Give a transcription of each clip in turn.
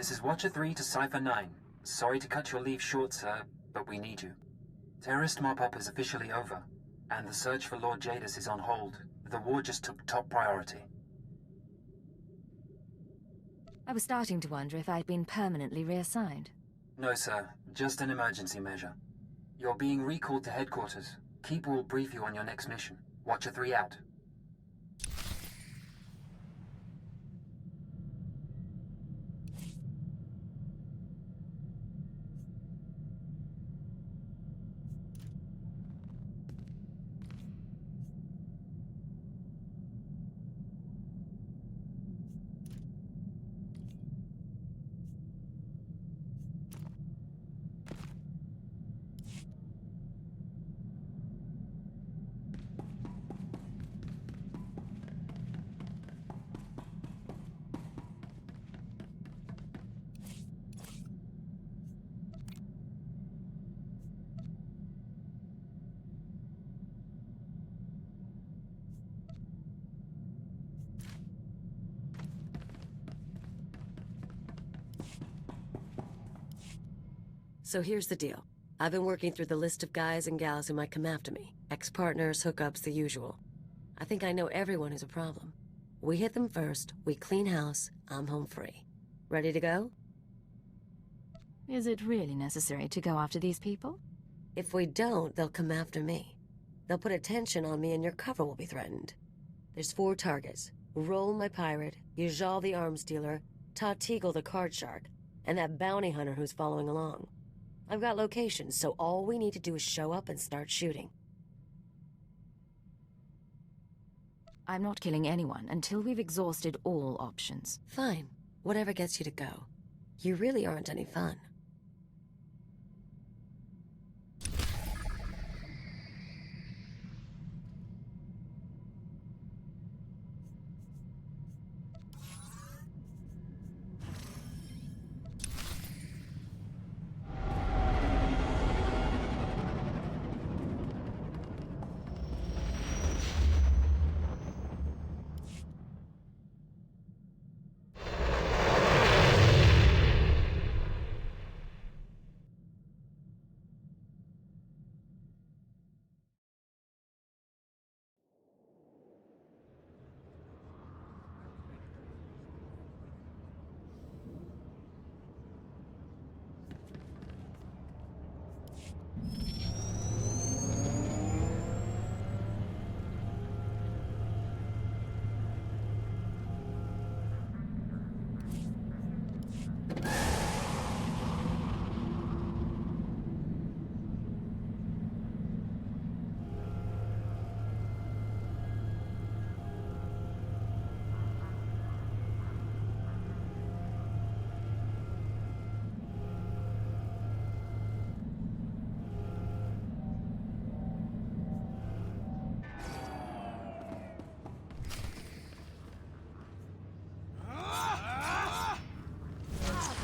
This is Watcher 3 to Cypher 9. Sorry to cut your leave short, sir, but we need you. Terrorist mop-up is officially over, and the search for Lord Jadis is on hold. The war just took top priority. I was starting to wonder if I'd been permanently reassigned. No, sir. Just an emergency measure. You're being recalled to headquarters. Keeper will brief you on your next mission. Watcher 3 out. So here's the deal. I've been working through the list of guys and gals who might come after me. Ex-partners, hookups, the usual. I think I know everyone who's a problem. We hit them first, we clean house, I'm home free. Ready to go? Is it really necessary to go after these people? If we don't, they'll come after me. They'll put attention on me and your cover will be threatened. There's 4 targets. Roll my pirate, Yajal the arms dealer, Todd Teagle the card shark, and that bounty hunter who's following along. I've got locations, so all we need to do is show up and start shooting. I'm not killing anyone until we've exhausted all options. Fine. Whatever gets you to go. You really aren't any fun.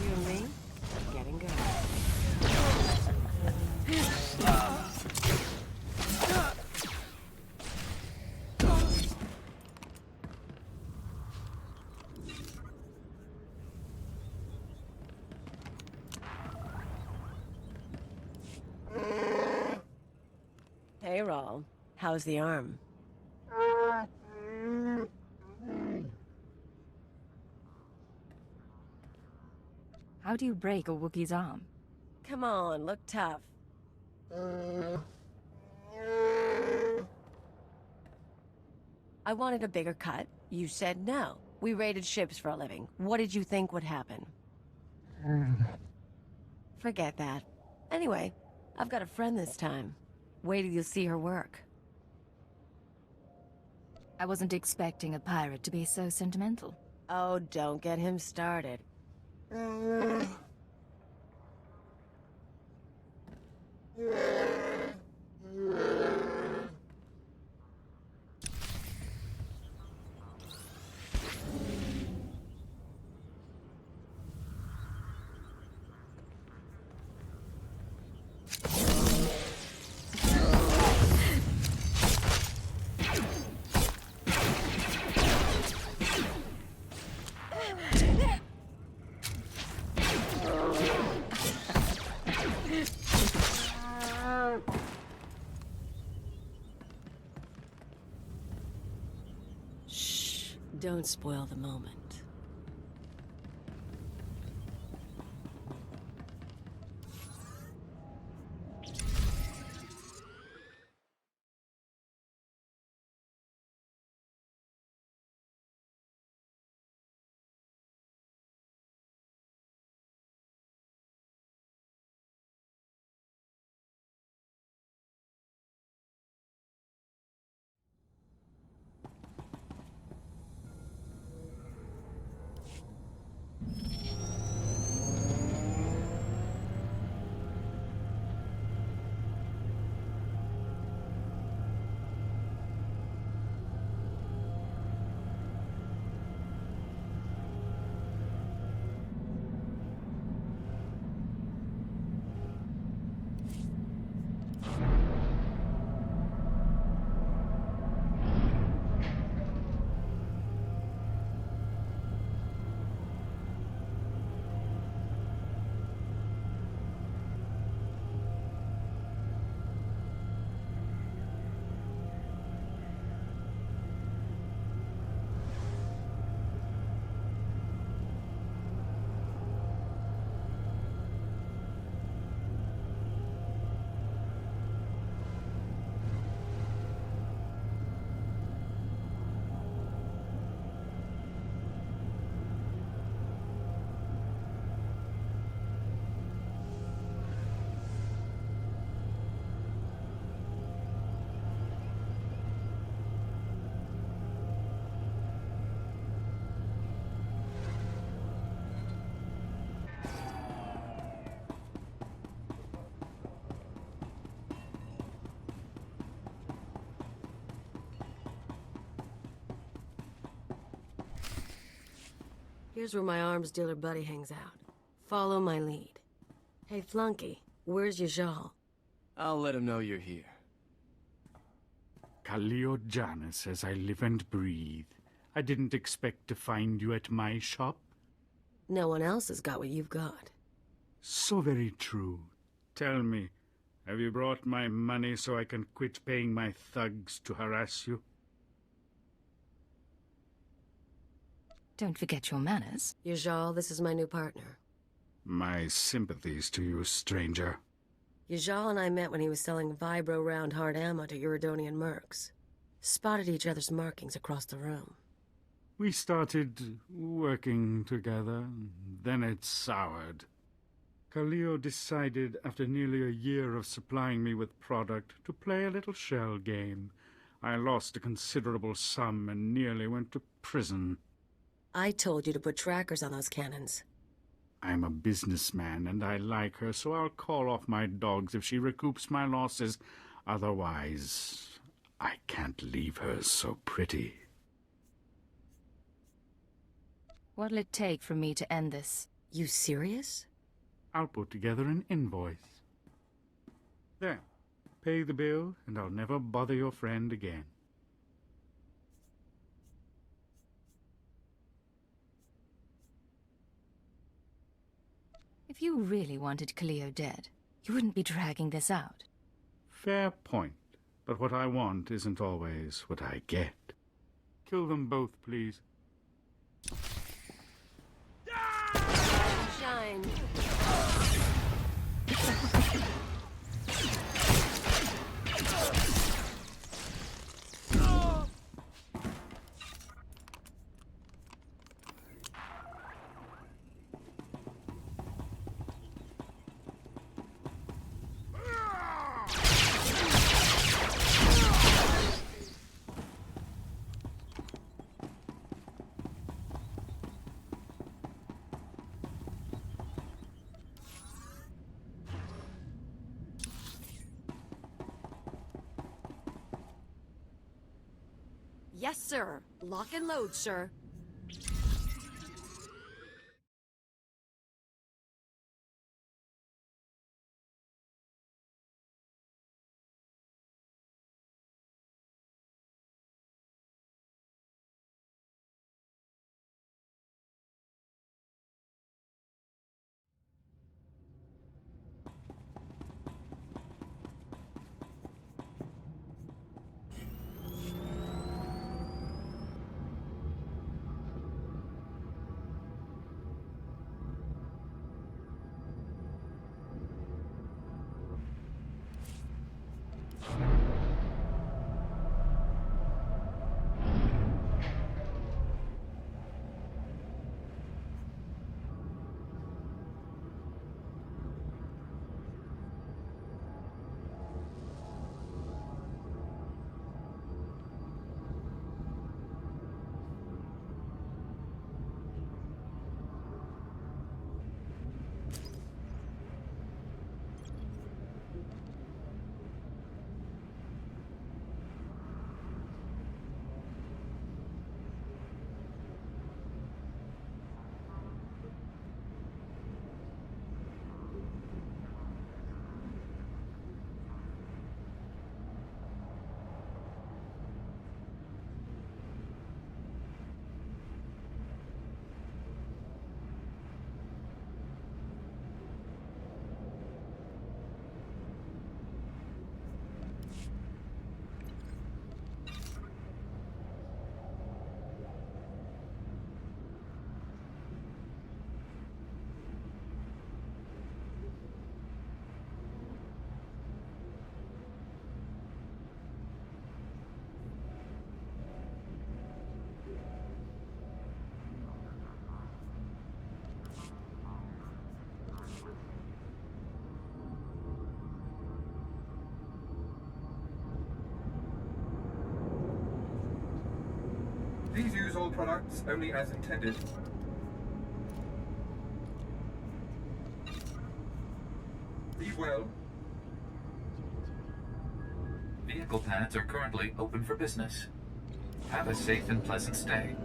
You and me? Getting good. Hey, Rawl. How's the arm? How do you break a Wookiee's arm? Come on, look tough. I wanted a bigger cut. You said no. We raided ships for a living. What did you think would happen? Forget that. Anyway, I've got a friend this time. Wait till you see her work. I wasn't expecting a pirate to be so sentimental. Oh, don't get him started. Don't spoil the moment. Here's where my arms dealer buddy hangs out. Follow my lead. Hey, Flunky, where's Yajal? I'll let him know you're here. Kaleo Janus, as I live and breathe. I didn't expect to find you at my shop. No one else has got what you've got. So very true. Tell me, have you brought my money so I can quit paying my thugs to harass you? Don't forget your manners. Yajal, this is my new partner. My sympathies to you, stranger. Yajal and I met when he was selling vibro round hard ammo to Uridonian mercs. Spotted each other's markings across the room. We started working together, then it soured. Kaleo decided, after nearly a year of supplying me with product, to play a little shell game. I lost a considerable sum and nearly went to prison. I told you to put trackers on those cannons. I'm a businessman, and I like her, so I'll call off my dogs if she recoups my losses. Otherwise, I can't leave her so pretty. What'll it take for me to end this? You serious? I'll put together an invoice. There. Pay the bill, and I'll never bother your friend again. If you really wanted Kaleo dead, you wouldn't be dragging this out. Fair point. But what I want isn't always what I get. Kill them both, please. Shine. Yes, sir. Lock and load, sir. products only as intended. Be well. Vehicle pads are currently open for business. Have a safe and pleasant stay.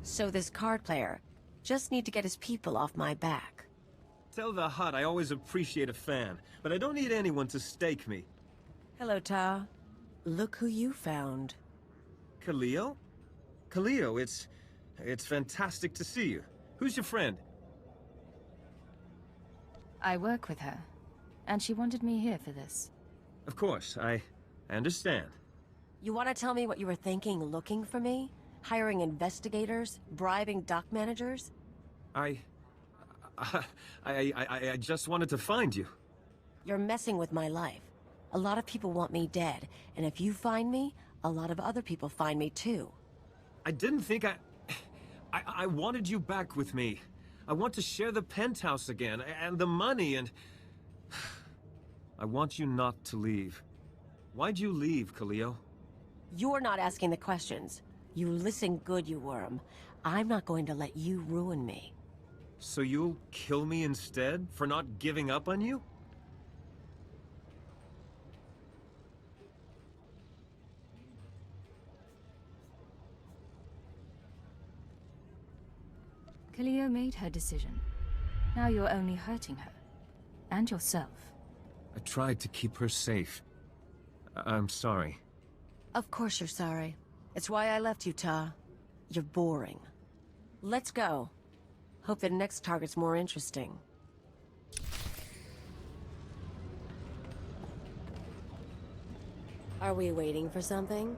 So this card player just need to get his people off my back. Tell the Hutt I always appreciate a fan, but I don't need anyone to stake me. Hello, Ta. Look who you found. Kaliyo? Kaliyo, it's fantastic to see you. Who's your friend? I work with her, and she wanted me here for this. Of course, I understand. You want to tell me what you were thinking looking for me? Hiring investigators? Bribing dock managers? I just wanted to find you. You're messing with my life. A lot of people want me dead, and if you find me, a lot of other people find me too. I didn't think I wanted you back with me. I want to share the penthouse again, and the money, and... I want you not to leave. Why'd you leave, Kaliyo? You're not asking the questions. You listen good, you worm. I'm not going to let you ruin me. So you'll kill me instead, for not giving up on you? Kaliyo made her decision. Now you're only hurting her. And yourself. I tried to keep her safe. I'm sorry. Of course you're sorry. It's why I left you, Ta. You're boring. Let's go. Hope the next target's more interesting. Are we waiting for something?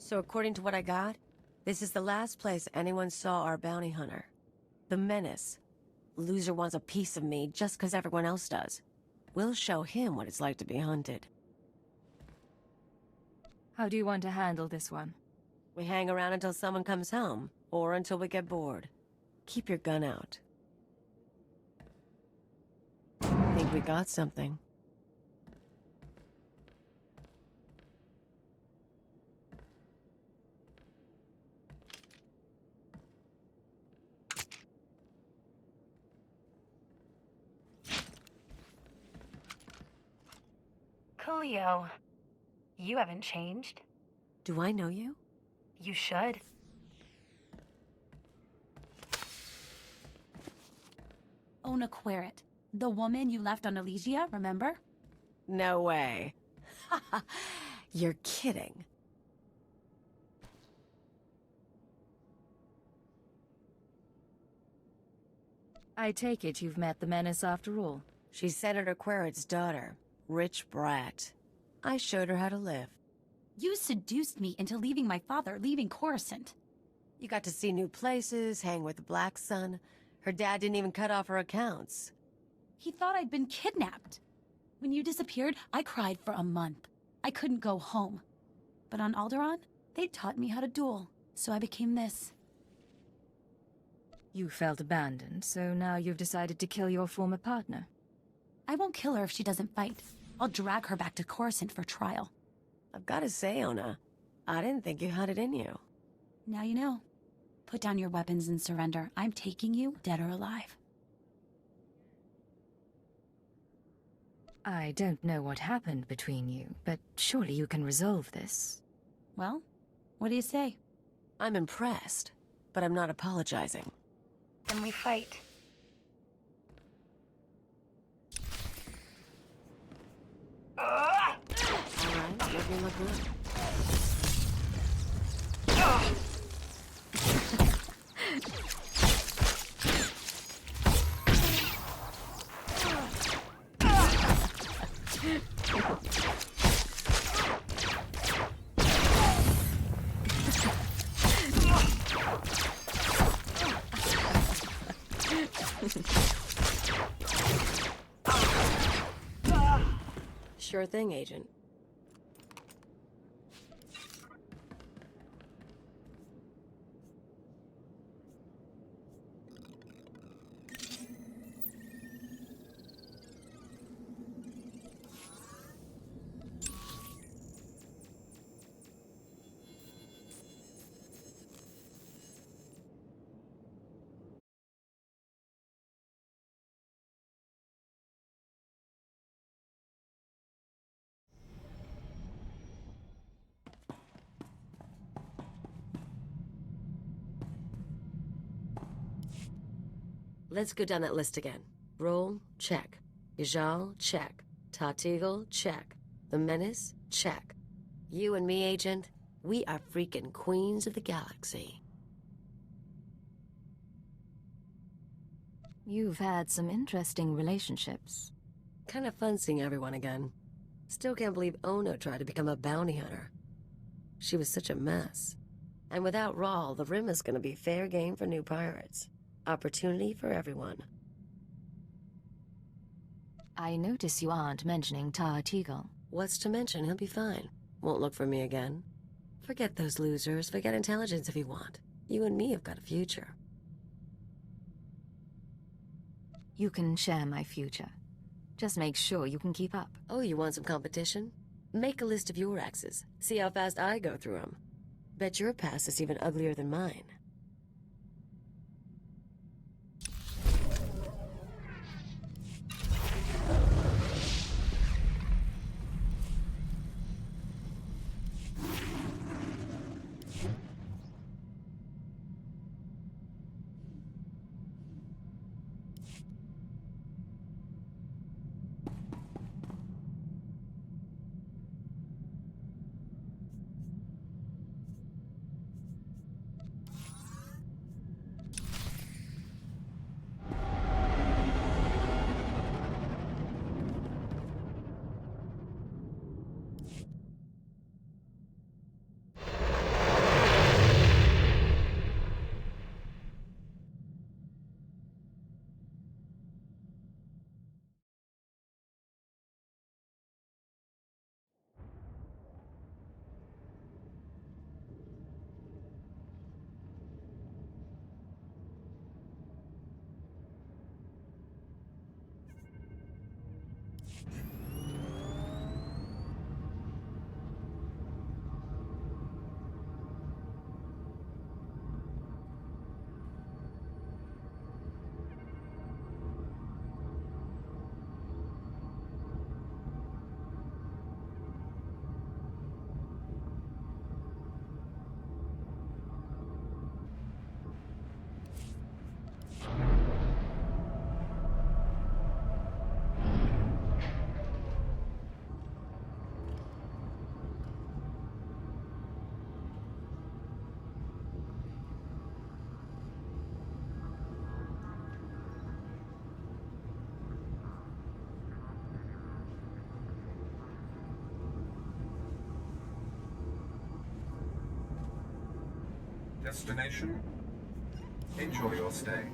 So according to what I got, this is the last place anyone saw our bounty hunter. The Menace. Loser wants a piece of me just because everyone else does. We'll show him what it's like to be hunted. How do you want to handle this one? We hang around until someone comes home, or until we get bored. Keep your gun out. Think we got something. Coolio, you haven't changed. Do I know you? You should. Ona Querrit, the woman you left on Elysia, remember? No way. You're kidding. I take it you've met the Menace after all. She's Senator Querrit's daughter. Rich brat. I showed her how to live. You seduced me into leaving my father, leaving Coruscant. You got to see new places, hang with the Black Sun. Her dad didn't even cut off her accounts. He thought I'd been kidnapped. When you disappeared, I cried for a month. I couldn't go home. But on Alderaan, they taught me how to duel, so I became this. You felt abandoned, so now you've decided to kill your former partner. I won't kill her if she doesn't fight. I'll drag her back to Coruscant for trial. I've got to say, Ona, I didn't think you had it in you. Now you know. Put down your weapons and surrender. I'm taking you, dead or alive. I don't know what happened between you, but surely you can resolve this. Well, what do you say? I'm impressed, but I'm not apologizing. Then we fight. All right, make me look good. Sure thing, Agent. Let's go down that list again. Roll, check. Ijal, check. Tatigel, check. The Menace, check. You and me, Agent, we are freaking queens of the galaxy. You've had some interesting relationships. Kind of fun seeing everyone again. Still can't believe Ono tried to become a bounty hunter. She was such a mess. And without Rawl, the Rim is gonna be fair game for new pirates. Opportunity for everyone. I notice you aren't mentioning Tar Teagle. What's to mention? He'll be fine. Won't look for me again. Forget those losers. Forget intelligence if you want. You and me have got a future. You can share my future. Just make sure you can keep up. Oh, you want some competition? Make a list of your exes. See how fast I go through them. Bet your past is even uglier than mine. Destination? Enjoy your stay.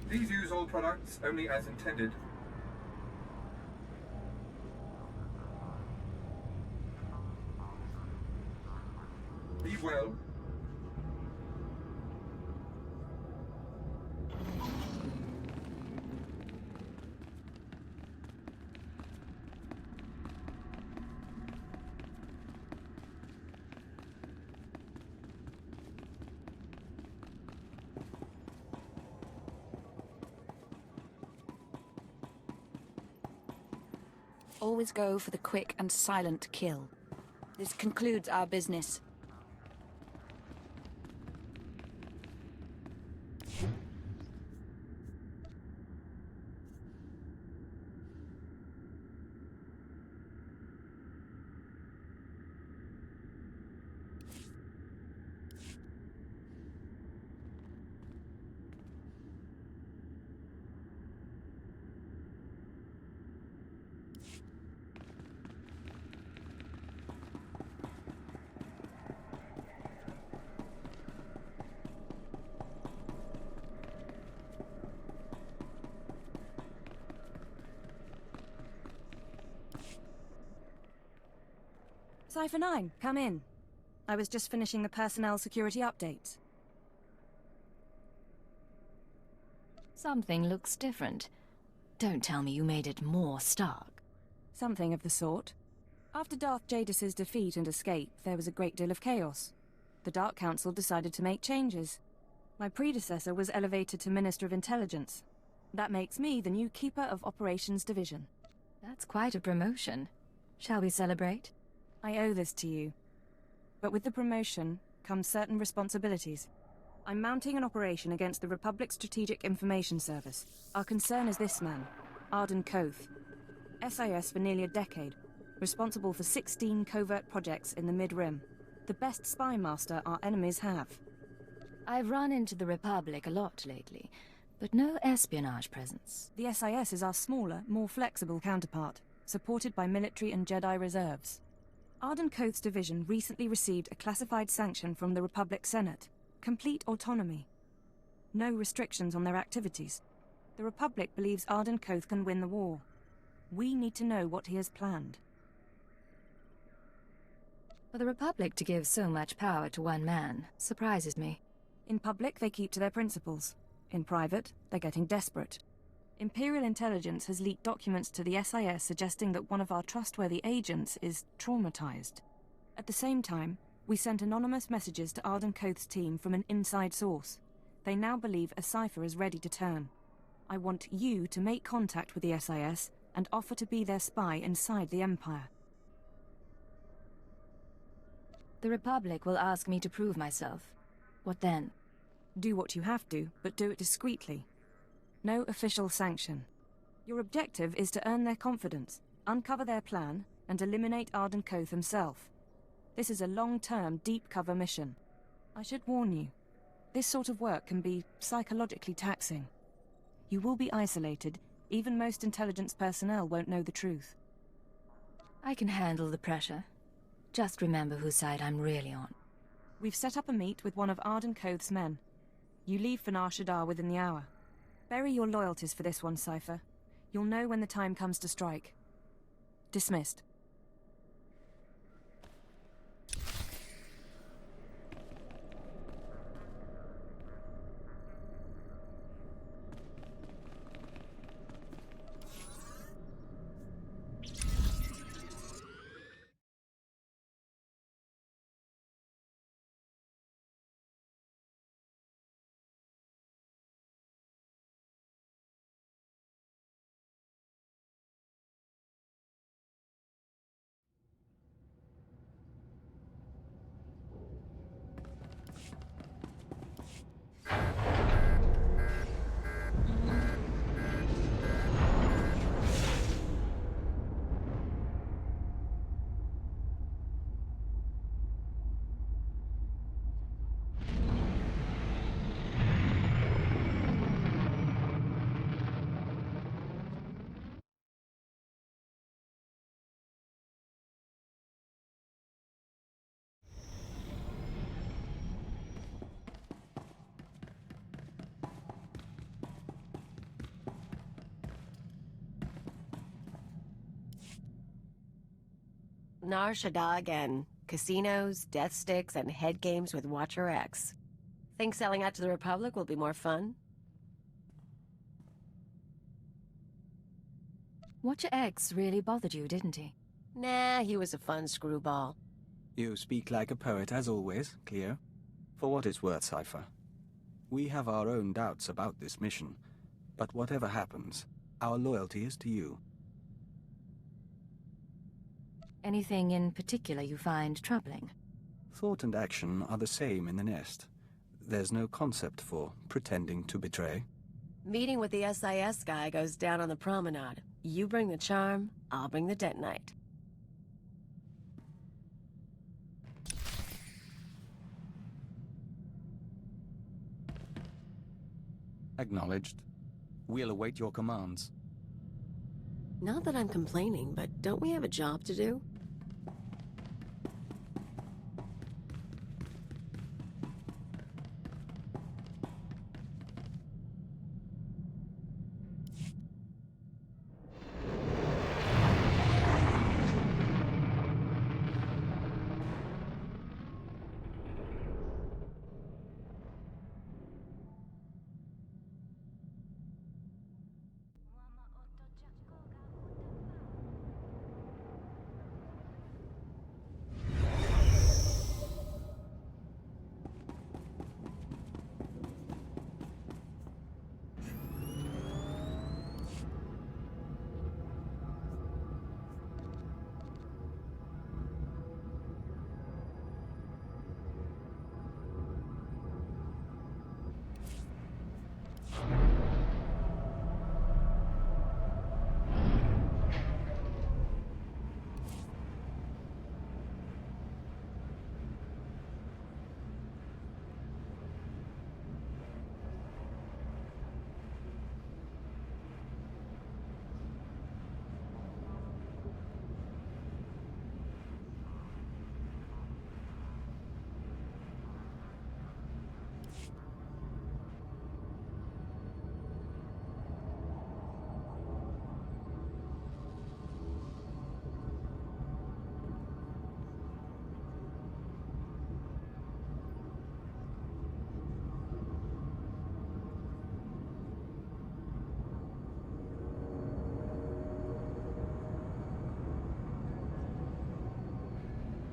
Please use all products only as intended. Be well. Always go for the quick and silent kill. This concludes our business. Cypher 9, come in. I was just finishing the personnel security updates. Something looks different. Don't tell me you made it more stark. Something of the sort. After Darth Jadis' defeat and escape, there was a great deal of chaos. The Dark Council decided to make changes. My predecessor was elevated to Minister of Intelligence. That makes me the new Keeper of Operations Division. That's quite a promotion. Shall we celebrate? I owe this to you. But with the promotion comes certain responsibilities. I'm mounting an operation against the Republic Strategic Information Service. Our concern is this man, Arden Koth. SIS for nearly a decade, responsible for 16 covert projects in the Mid-Rim. The best spy master our enemies have. I've run into the Republic a lot lately, but no espionage presence. The SIS is our smaller, more flexible counterpart, supported by military and Jedi reserves. Arden Koth's division recently received a classified sanction from the Republic Senate. Complete autonomy. No restrictions on their activities. The Republic believes Arden Koth can win the war. We need to know what he has planned. For the Republic to give so much power to one man surprises me. In public, they keep to their principles. In private, they're getting desperate. Imperial intelligence has leaked documents to the SIS suggesting that one of our trustworthy agents is traumatized. At the same time, we sent anonymous messages to Arden Koth's team from an inside source. They now believe a cipher is ready to turn. I want you to make contact with the SIS and offer to be their spy inside the Empire. The Republic will ask me to prove myself. What then? Do what you have to, but do it discreetly. No official sanction. Your objective is to earn their confidence, uncover their plan, and eliminate Arden Koth himself. This is a long-term, deep-cover mission. I should warn you, this sort of work can be psychologically taxing. You will be isolated. Even most intelligence personnel won't know the truth. I can handle the pressure. Just remember whose side I'm really on. We've set up a meet with one of Arden Koth's men. You leave for Nar Shaddaa within the hour. Bury your loyalties for this one, Cypher. You'll know when the time comes to strike. Dismissed. Nar Shaddaa again. Casinos, death sticks, and head games with Watcher X. Think selling out to the Republic will be more fun? Watcher X really bothered you, didn't he? Nah, he was a fun screwball. You speak like a poet as always, Cleo. For what it's worth, Cypher. We have our own doubts about this mission, but whatever happens, our loyalty is to you. Anything in particular you find troubling? Thought and action are the same in the nest. There's no concept for pretending to betray. Meeting with the SIS guy goes down on the promenade. You bring the charm, I'll bring the detonite. Acknowledged. We'll await your commands. Not that I'm complaining, but don't we have a job to do?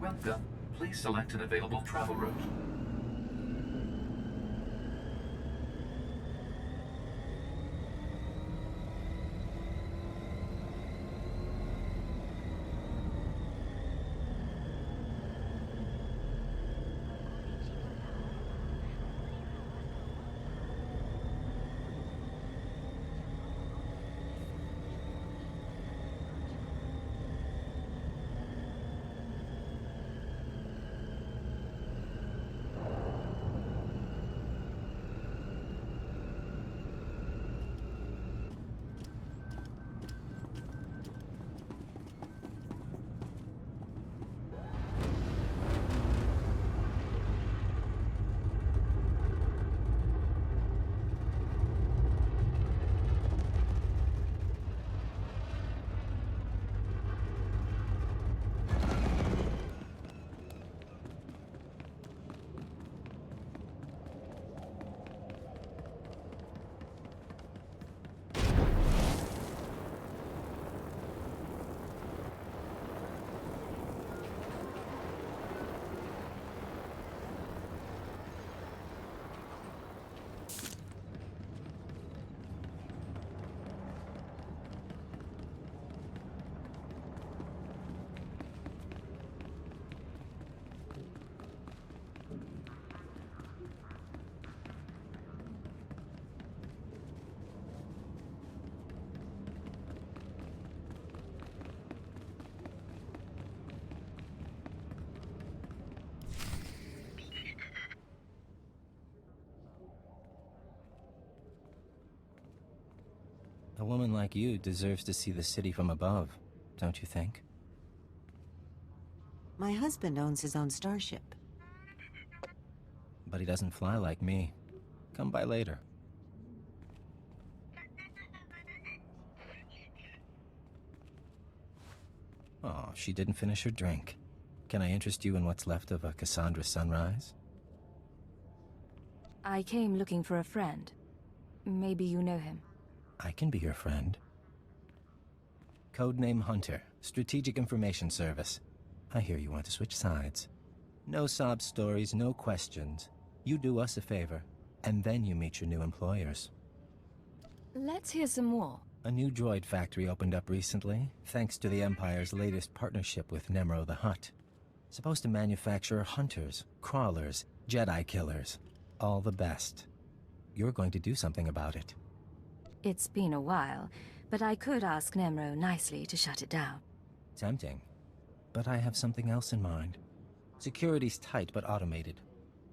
Welcome. Please select an available travel route. A woman like you deserves to see the city from above, don't you think? My husband owns his own starship. But he doesn't fly like me. Come by later. Oh, she didn't finish her drink. Can I interest you in what's left of a Cassandra sunrise? I came looking for a friend. Maybe you know him. I can be your friend. Codename Hunter, Strategic Information Service. I hear you want to switch sides. No sob stories, no questions. You do us a favor, and then you meet your new employers. Let's hear some more. A new droid factory opened up recently, thanks to the Empire's latest partnership with Nemro the Hutt. Supposed to manufacture hunters, crawlers, Jedi killers. All the best. You're going to do something about it. It's been a while, but I could ask Nemro nicely to shut it down. Tempting. But I have something else in mind. Security's tight but automated.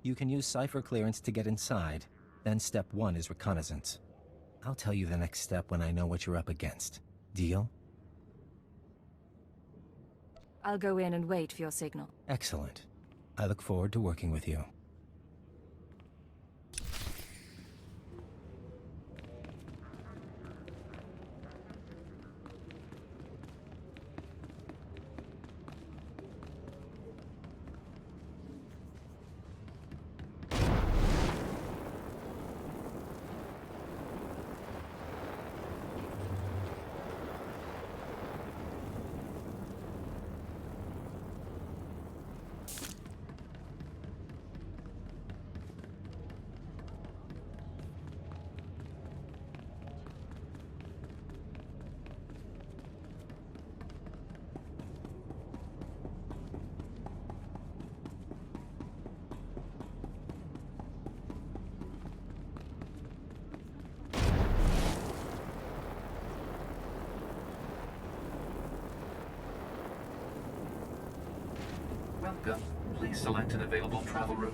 You can use cipher clearance to get inside, then step 1 is reconnaissance. I'll tell you the next step when I know what you're up against. Deal? I'll go in and wait for your signal. Excellent. I look forward to working with you. Welcome. Please select an available travel route.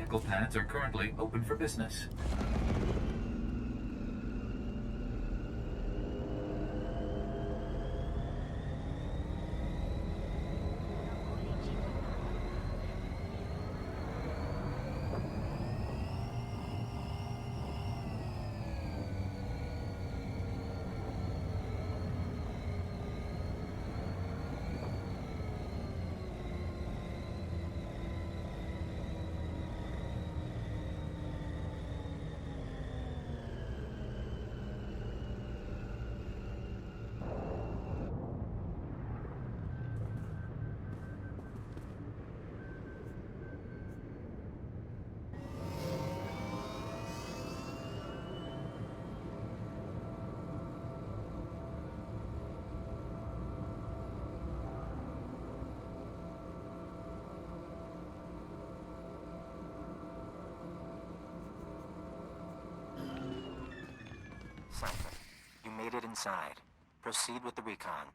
vehicle pads are currently open for business. Cypher, you made it inside. Proceed with the recon.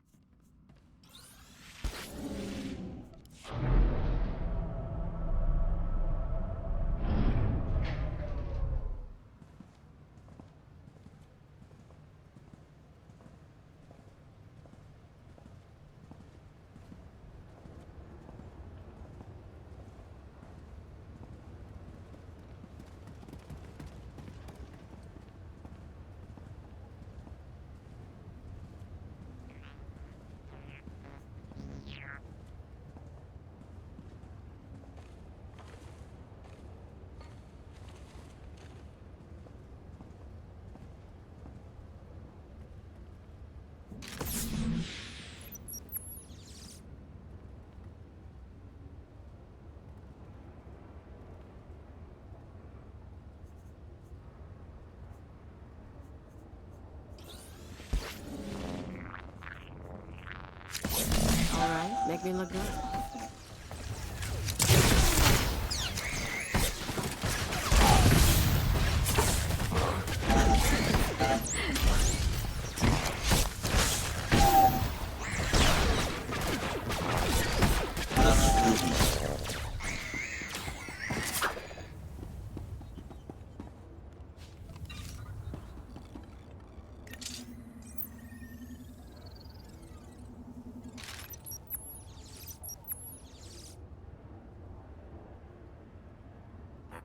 All right, make me look good.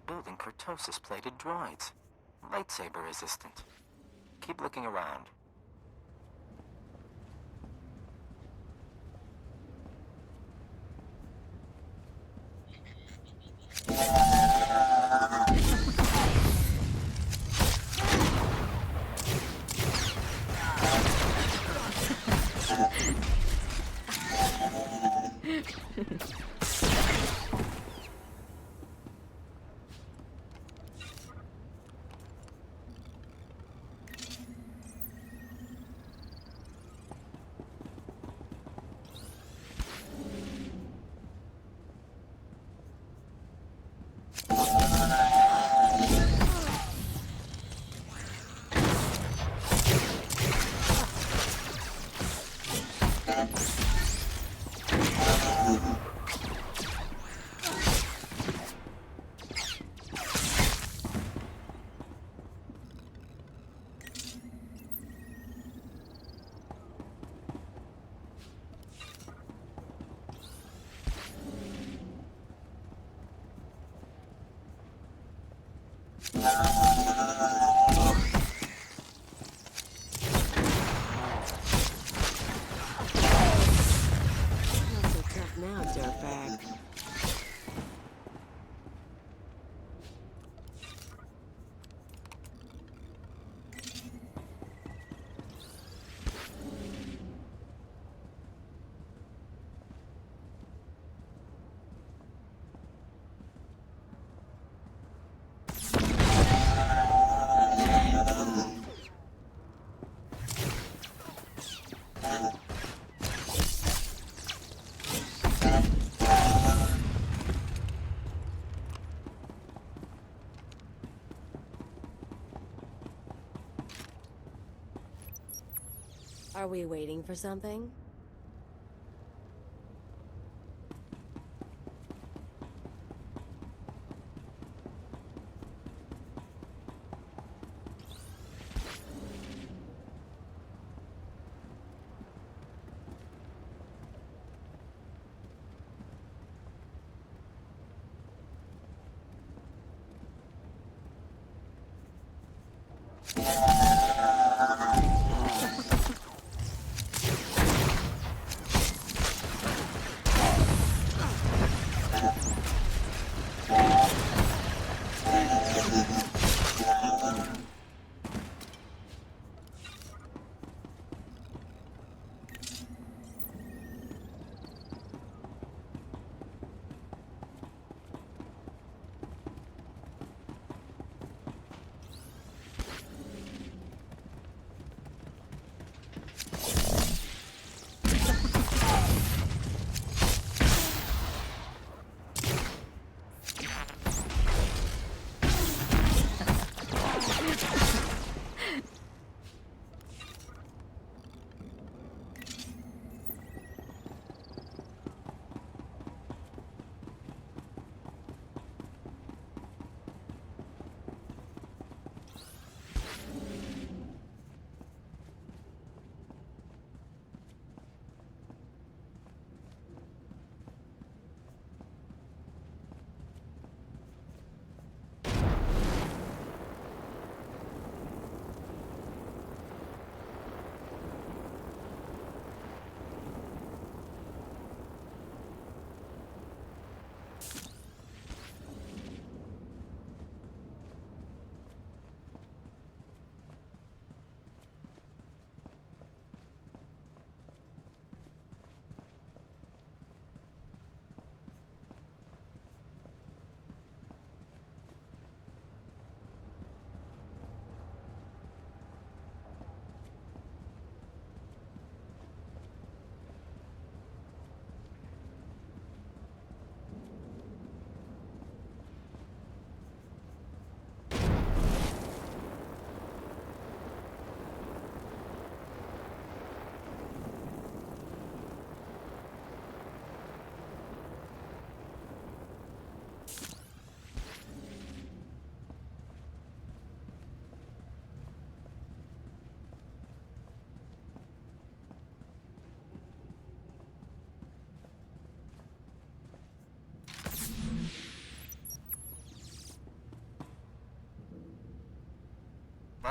Building Kurtosis-plated droids. Lightsaber resistant. Keep looking around. Now, dirtbag. Are we waiting for something?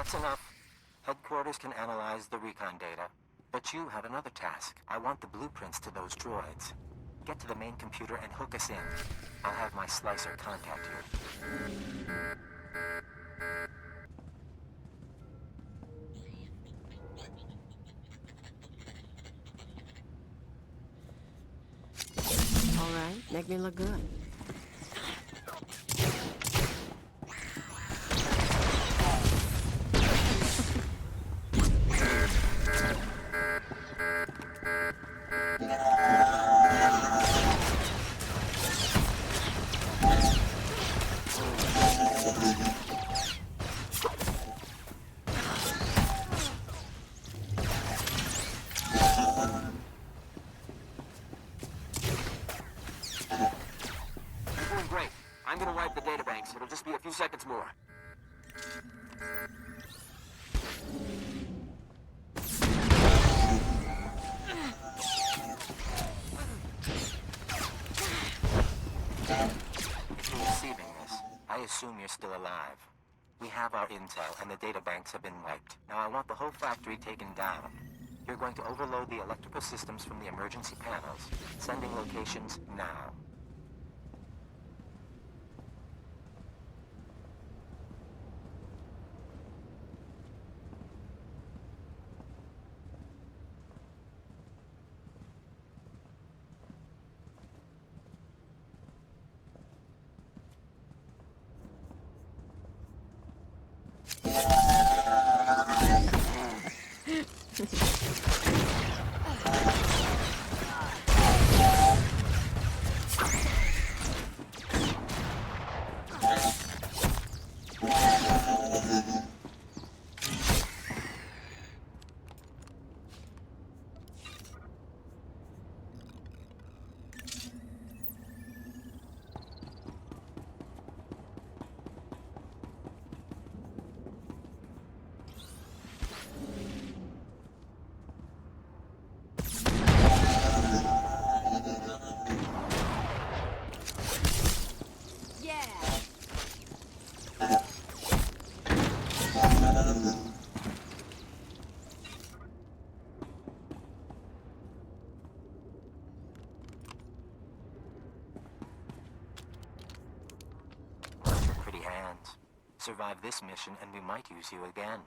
That's enough. Headquarters can analyze the recon data. But you have another task. I want the blueprints to those droids. Get to the main computer and hook us in. I'll have my slicer contact you. All right, make me look good. It'll just be a few seconds more. If you're receiving this, I assume you're still alive. We have our intel, and the data banks have been wiped. Now I want the whole factory taken down. You're going to overload the electrical systems from the emergency panels. Sending locations now. Survive this mission, and we might use you again.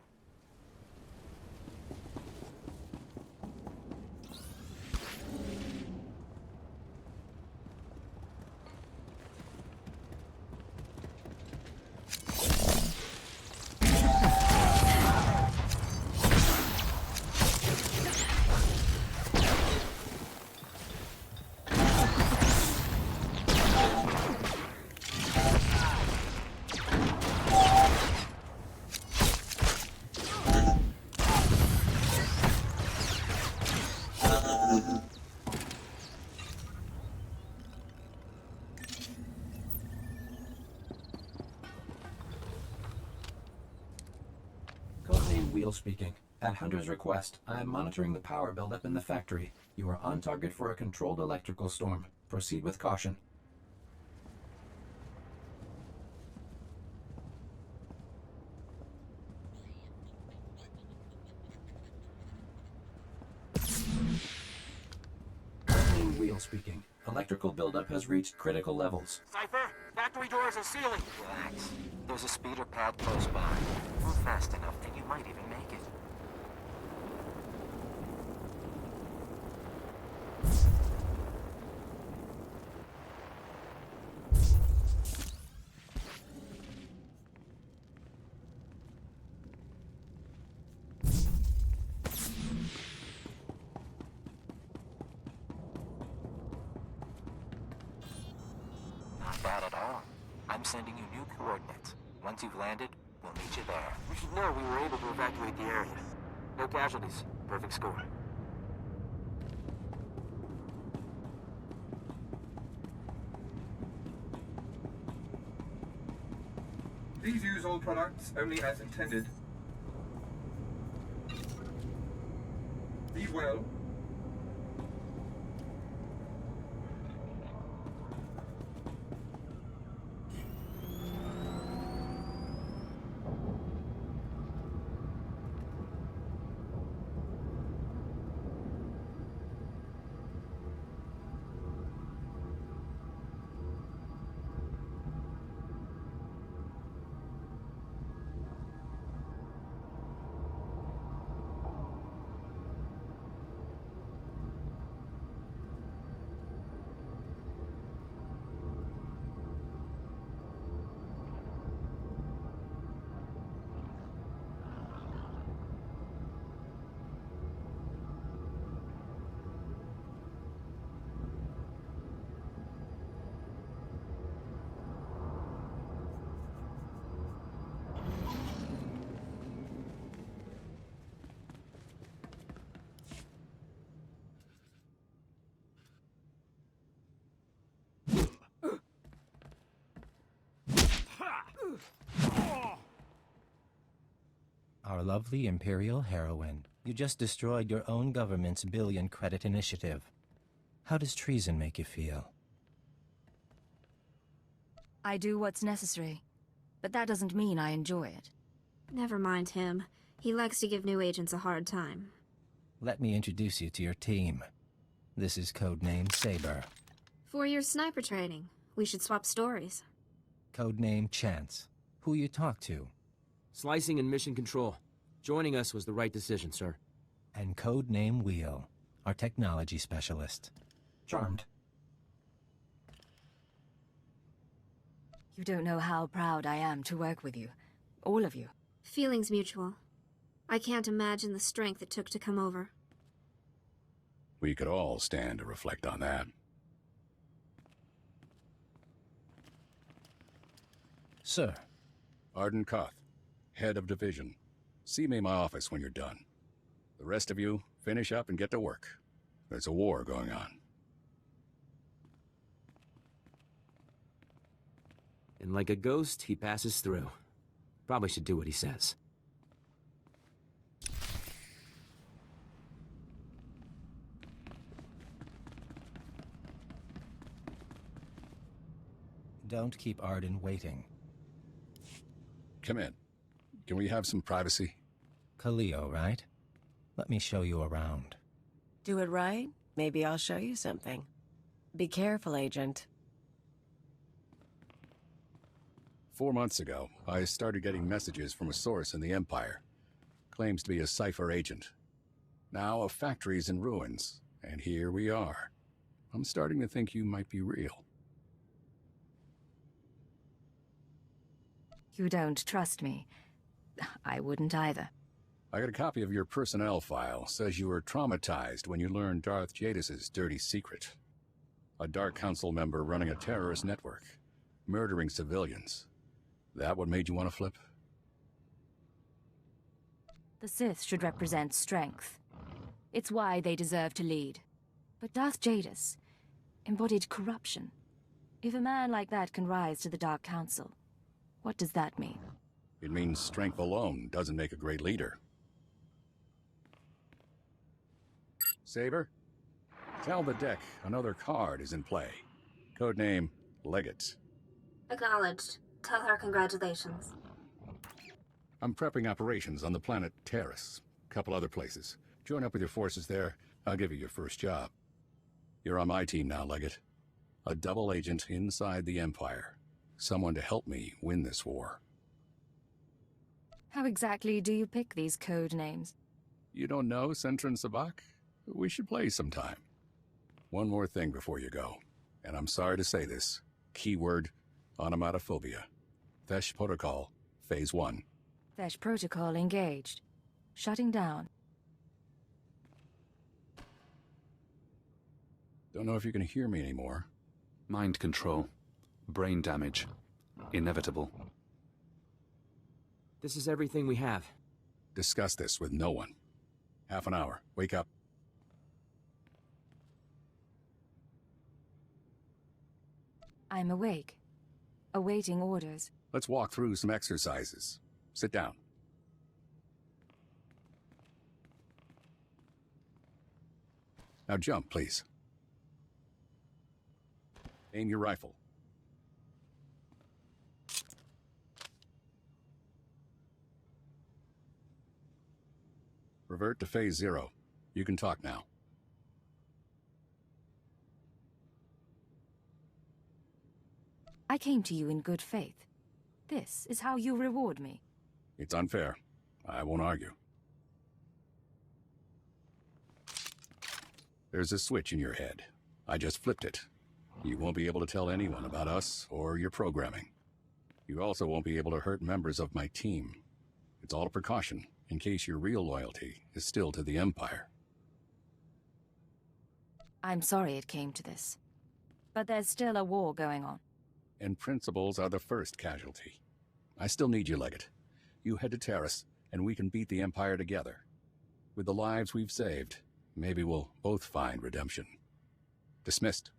Wheel speaking. At Hunter's request, I am monitoring the power buildup in the factory. You are on target for a controlled electrical storm. Proceed with caution. Wheel speaking. Electrical buildup has reached critical levels. Cypher, factory doors are sealing. Relax. There's a speeder pad close by. Move fast enough, and you might even make it. Not bad at all. I'm sending you new coordinates. Once you've landed, we'll meet you there. You should know we were able to evacuate the area. No casualties. Perfect score. Please use all products only as intended. Be well. Our lovely Imperial heroine. You just destroyed your own government's billion credit initiative. How does treason make you feel? I do what's necessary, but that doesn't mean I enjoy it. Never mind him. He likes to give new agents a hard time. Let me introduce you to your team. This is codename Saber. 4 years sniper training. We should swap stories. Codename Chance. Who you talk to? Slicing and mission control. Joining us was the right decision, sir. And codename Wheel, our technology specialist. Charmed. You don't know how proud I am to work with you. All of you. Feelings mutual. I can't imagine the strength it took to come over. We could all stand to reflect on that. Sir. Arden Koth, head of division. See me in my office when you're done. The rest of you, finish up and get to work. There's a war going on. And like a ghost, he passes through. Probably should do what he says. Don't keep Arden waiting. Come in. Can we have some privacy? Kaleo, right? Let me show you around. Do it right? Maybe I'll show you something. Be careful, Agent. 4 months ago, I started getting messages from a source in the Empire. Claims to be a Cypher agent. Now a factory's in ruins, and here we are. I'm starting to think you might be real. You don't trust me. I wouldn't either. I got a copy of your personnel file. Says you were traumatized when you learned Darth Jadis' dirty secret. A Dark Council member running a terrorist network, murdering civilians. That what made you want to flip? The Sith should represent strength. It's why they deserve to lead. But Darth Jadis embodied corruption. If a man like that can rise to the Dark Council, what does that mean? It means strength alone doesn't make a great leader. Saber? Tell the deck another card is in play. Codename Legate. Acknowledged. Tell her congratulations. I'm prepping operations on the planet Terrace. Couple other places. Join up with your forces there. I'll give you your first job. You're on my team now, Legate. A double agent inside the Empire. Someone to help me win this war. How exactly do you pick these code names? You don't know Centron Sabak? We should play sometime. One more thing before you go, and I'm sorry to say this. Keyword, onomatophobia. Thesh Protocol, Phase 1. Thesh Protocol engaged. Shutting down. Don't know if you can hear me anymore. Mind control. Brain damage. Inevitable. This is everything we have. Discuss this with no one. Half an hour. Wake up. I'm awake. Awaiting orders. Let's walk through some exercises. Sit down. Now jump, please. Aim your rifle. Revert to Phase 0. You can talk now. I came to you in good faith. This is how you reward me. It's unfair. I won't argue. There's a switch in your head. I just flipped it. You won't be able to tell anyone about us or your programming. You also won't be able to hurt members of my team. It's all a precaution, in case your real loyalty is still to the Empire. I'm sorry it came to this. But there's still a war going on. And principles are the first casualty. I still need you, Legate. You head to Terrace, and we can beat the Empire together. With the lives we've saved, maybe we'll both find redemption. Dismissed.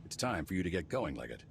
It's time for you to get going, Leggett.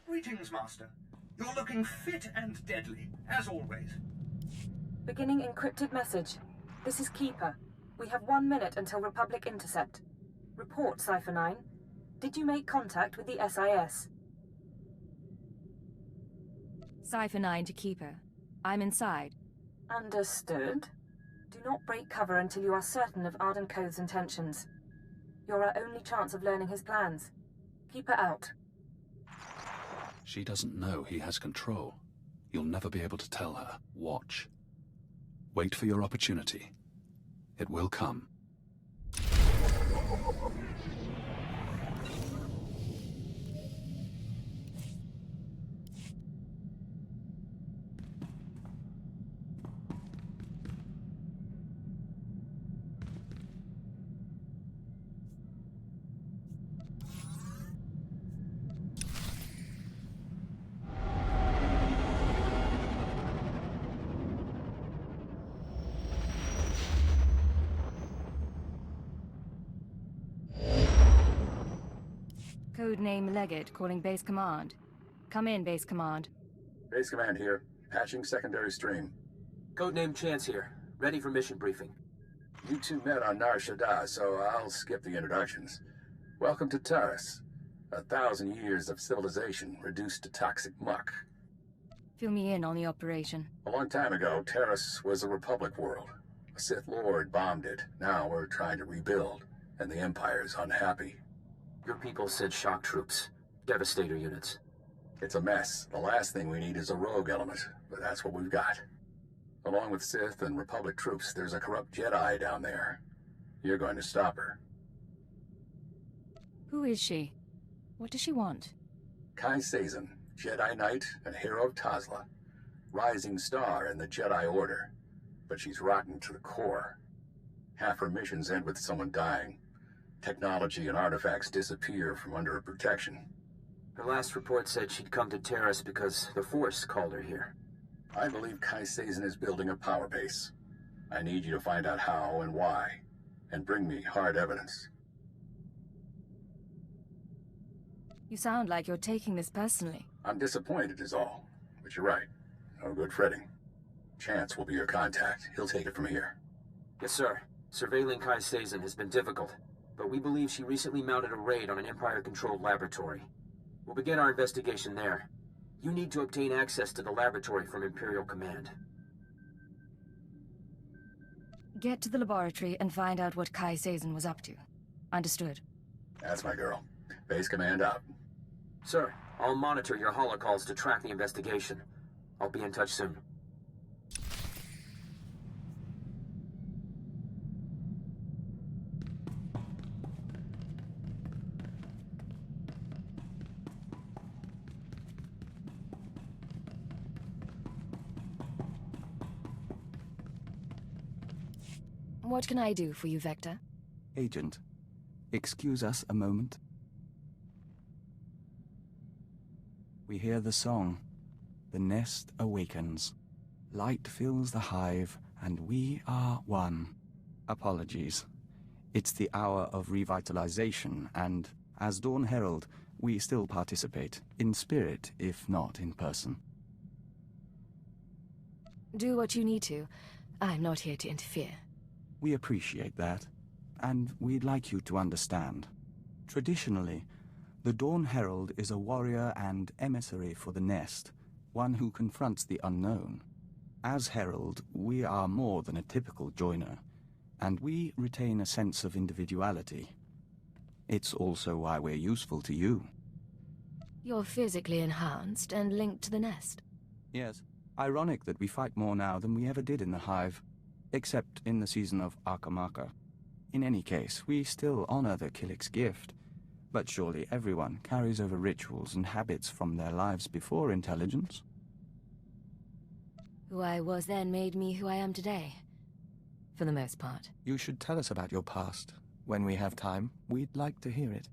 Greetings, Master. You're looking fit and deadly, as always. Beginning encrypted message. This is Keeper. We have 1 minute until Republic intercept. Report, Cypher 9. Did you make contact with the SIS? Cypher 9 to Keeper. I'm inside. Understood. Do not break cover until you are certain of Arden Code's intentions. You're our only chance of learning his plans. Keeper out. She doesn't know he has control. You'll never be able to tell her. Watch. Wait for your opportunity. It will come. Codename Leggett calling Base Command. Come in, Base Command. Base Command here. Patching secondary stream. Codename Chance here. Ready for mission briefing. You two met on Nar Shaddaa, so I'll skip the introductions. Welcome to Taris. 1,000 years of civilization reduced to toxic muck. Fill me in on the operation. A long time ago, Taris was a Republic world. A Sith Lord bombed it. Now we're trying to rebuild, and the Empire's unhappy. Your people said shock troops. Devastator units. It's a mess. The last thing we need is a rogue element, but that's what we've got. Along with Sith and Republic troops, there's a corrupt Jedi down there. You're going to stop her. Who is she? What does she want? Kai Sazin, Jedi Knight and hero of Tazla. Rising star in the Jedi Order. But she's rotten to the core. Half her missions end with someone dying. Technology and artifacts disappear from under her protection. Her last report said she'd come to Taris because the Force called her here. I believe Kai Sazin is building a power base. I need you to find out how and why, and bring me hard evidence. You sound like you're taking this personally. I'm disappointed is all, but you're right. No good fretting. Chance will be your contact. He'll take it from here. Yes, sir. Surveilling Kai Sazin has been difficult, but we believe she recently mounted a raid on an Empire-controlled laboratory. We'll begin our investigation there. You need to obtain access to the laboratory from Imperial Command. Get to the laboratory and find out what Kai Sazin was up to. Understood. That's my girl. Base Command out. Sir, I'll monitor your holocalls to track the investigation. I'll be in touch soon. What can I do for you, Vector? Agent, excuse us a moment. We hear the song. The nest awakens. Light fills the hive, and we are one. Apologies. It's the hour of revitalization, and as Dawn Herald, we still participate, in spirit, if not in person. Do what you need to. I'm not here to interfere. We appreciate that, and we'd like you to understand. Traditionally, the Dawn Herald is a warrior and emissary for the Nest, one who confronts the unknown. As Herald, we are more than a typical joiner, and we retain a sense of individuality. It's also why we're useful to you. You're physically enhanced and linked to the Nest. Yes. Ironic that we fight more now than we ever did in the Hive. Except in the season of Arkamaka. In any case, we still honor the Killik's gift. But surely everyone carries over rituals and habits from their lives before intelligence. Who I was then made me who I am today. For the most part. You should tell us about your past. When we have time, we'd like to hear it.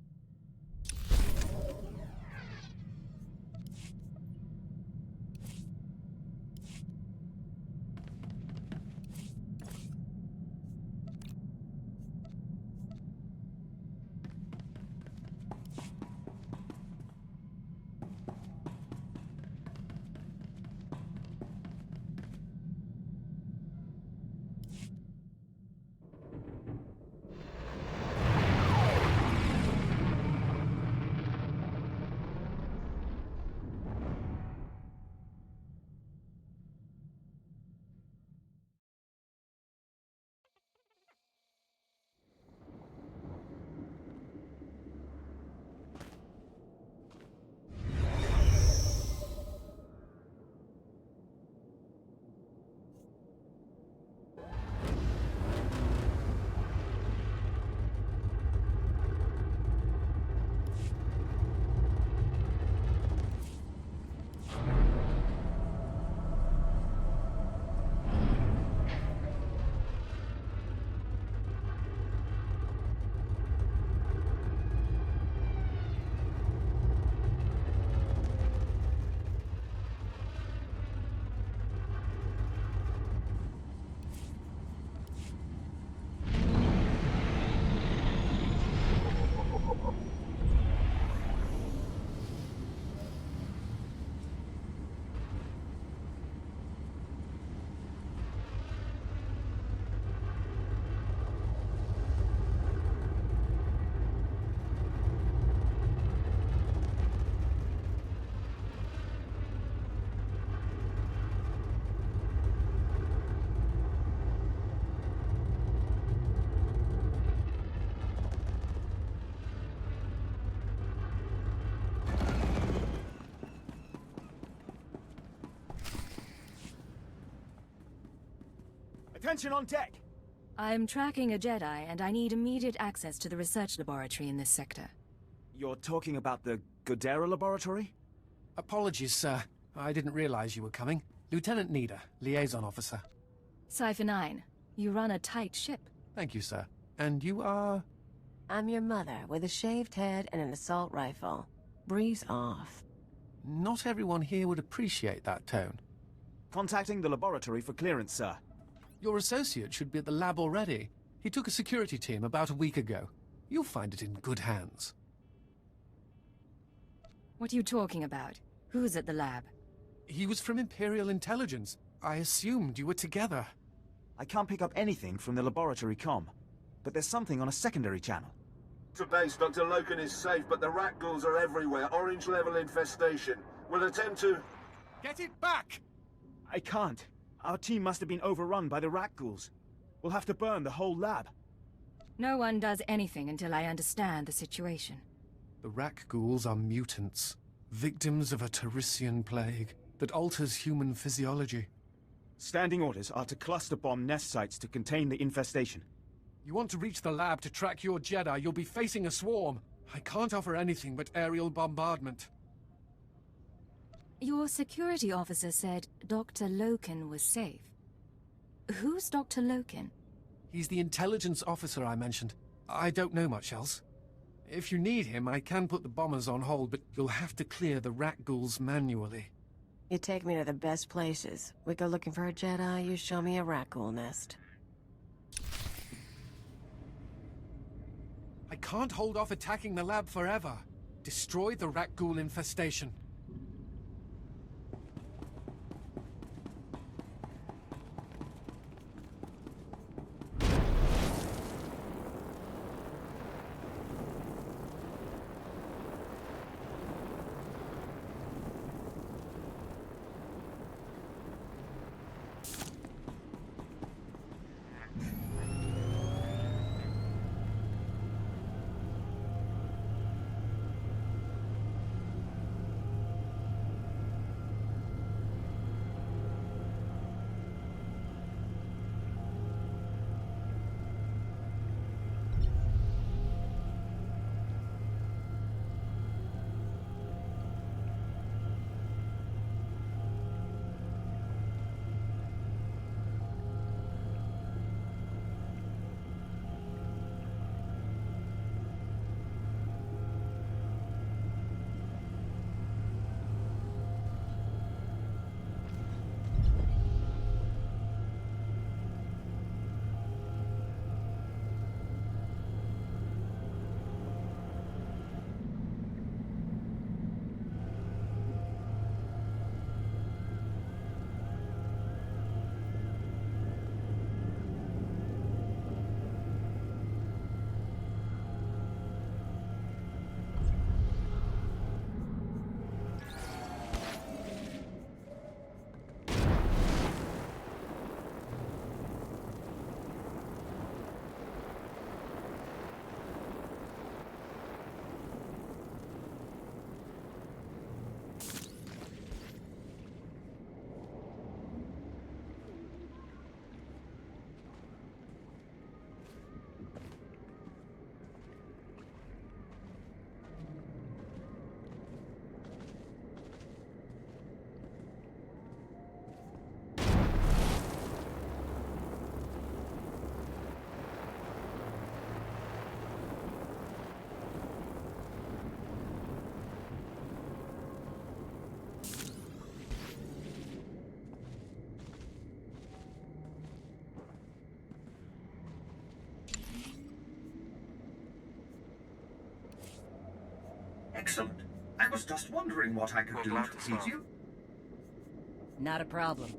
Attention on deck! I'm tracking a Jedi, and I need immediate access to the research laboratory in this sector. You're talking about the Godera laboratory? Apologies, sir. I didn't realize you were coming. Lieutenant Nida, liaison officer. Cypher 9, you run a tight ship. Thank you, sir. And you are? I'm your mother, with a shaved head and an assault rifle. Breeze off. Not everyone here would appreciate that tone. Contacting the laboratory for clearance, sir. Your associate should be at the lab already. He took a security team about a week ago. You'll find it in good hands. What are you talking about? Who's at the lab? He was from Imperial Intelligence. I assumed you were together. I can't pick up anything from the laboratory comm, but there's something on a secondary channel. To base, Dr. Loken is safe, but the rat ghouls are everywhere. Orange-level infestation. We'll attempt to... Get it back! I can't. Our team must have been overrun by the rat ghouls. We'll have to burn the whole lab. No one does anything until I understand the situation. The rat ghouls are mutants, victims of a Terrician plague that alters human physiology. Standing orders are to cluster bomb nest sites to contain the infestation. You want to reach the lab to track your Jedi, you'll be facing a swarm. I can't offer anything but aerial bombardment. Your security officer said Dr. Loken was safe. Who's Dr. Loken? He's the intelligence officer I mentioned. I don't know much else. If you need him, I can put the bombers on hold, but you'll have to clear the rat ghouls manually. You take me to the best places. We go looking for a Jedi, you show me a rat ghoul nest. I can't hold off attacking the lab forever. Destroy the rat ghoul infestation. Excellent. I was just wondering what I could do to please you. Not a problem.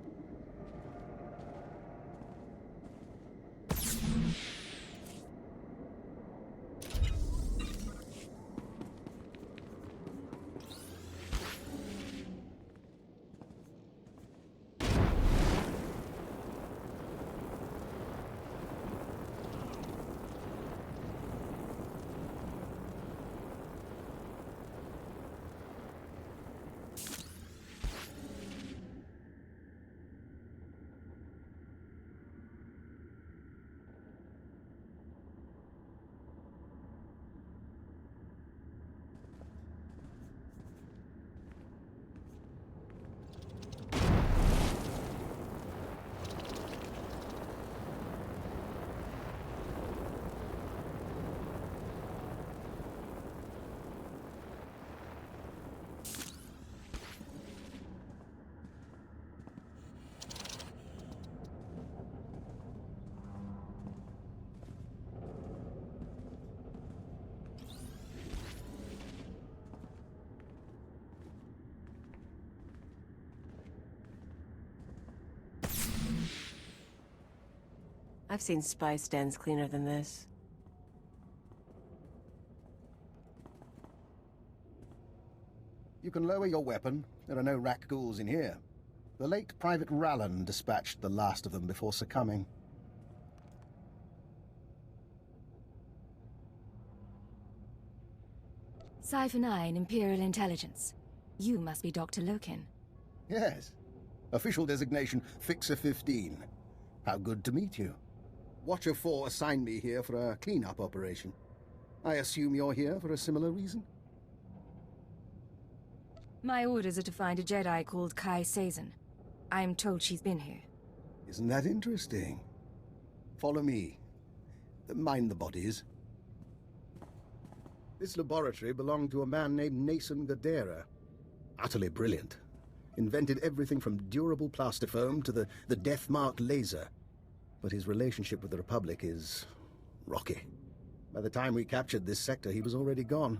I've seen spice dens cleaner than this. You can lower your weapon. There are no rak ghouls in here. The late Private Rallan dispatched the last of them before succumbing. Cypher 9, Imperial Intelligence. You must be Dr. Loken. Yes. Official designation Fixer 15. How good to meet you. Watcher 4 assigned me here for a cleanup operation. I assume you're here for a similar reason? My orders are to find a Jedi called Kai Sazin. I'm told she's been here. Isn't that interesting? Follow me. Mind the bodies. This laboratory belonged to a man named Nason Gadera. Utterly brilliant. Invented everything from durable plastifoam to the death-mark laser. But his relationship with the Republic is rocky. By the time we captured this sector, he was already gone.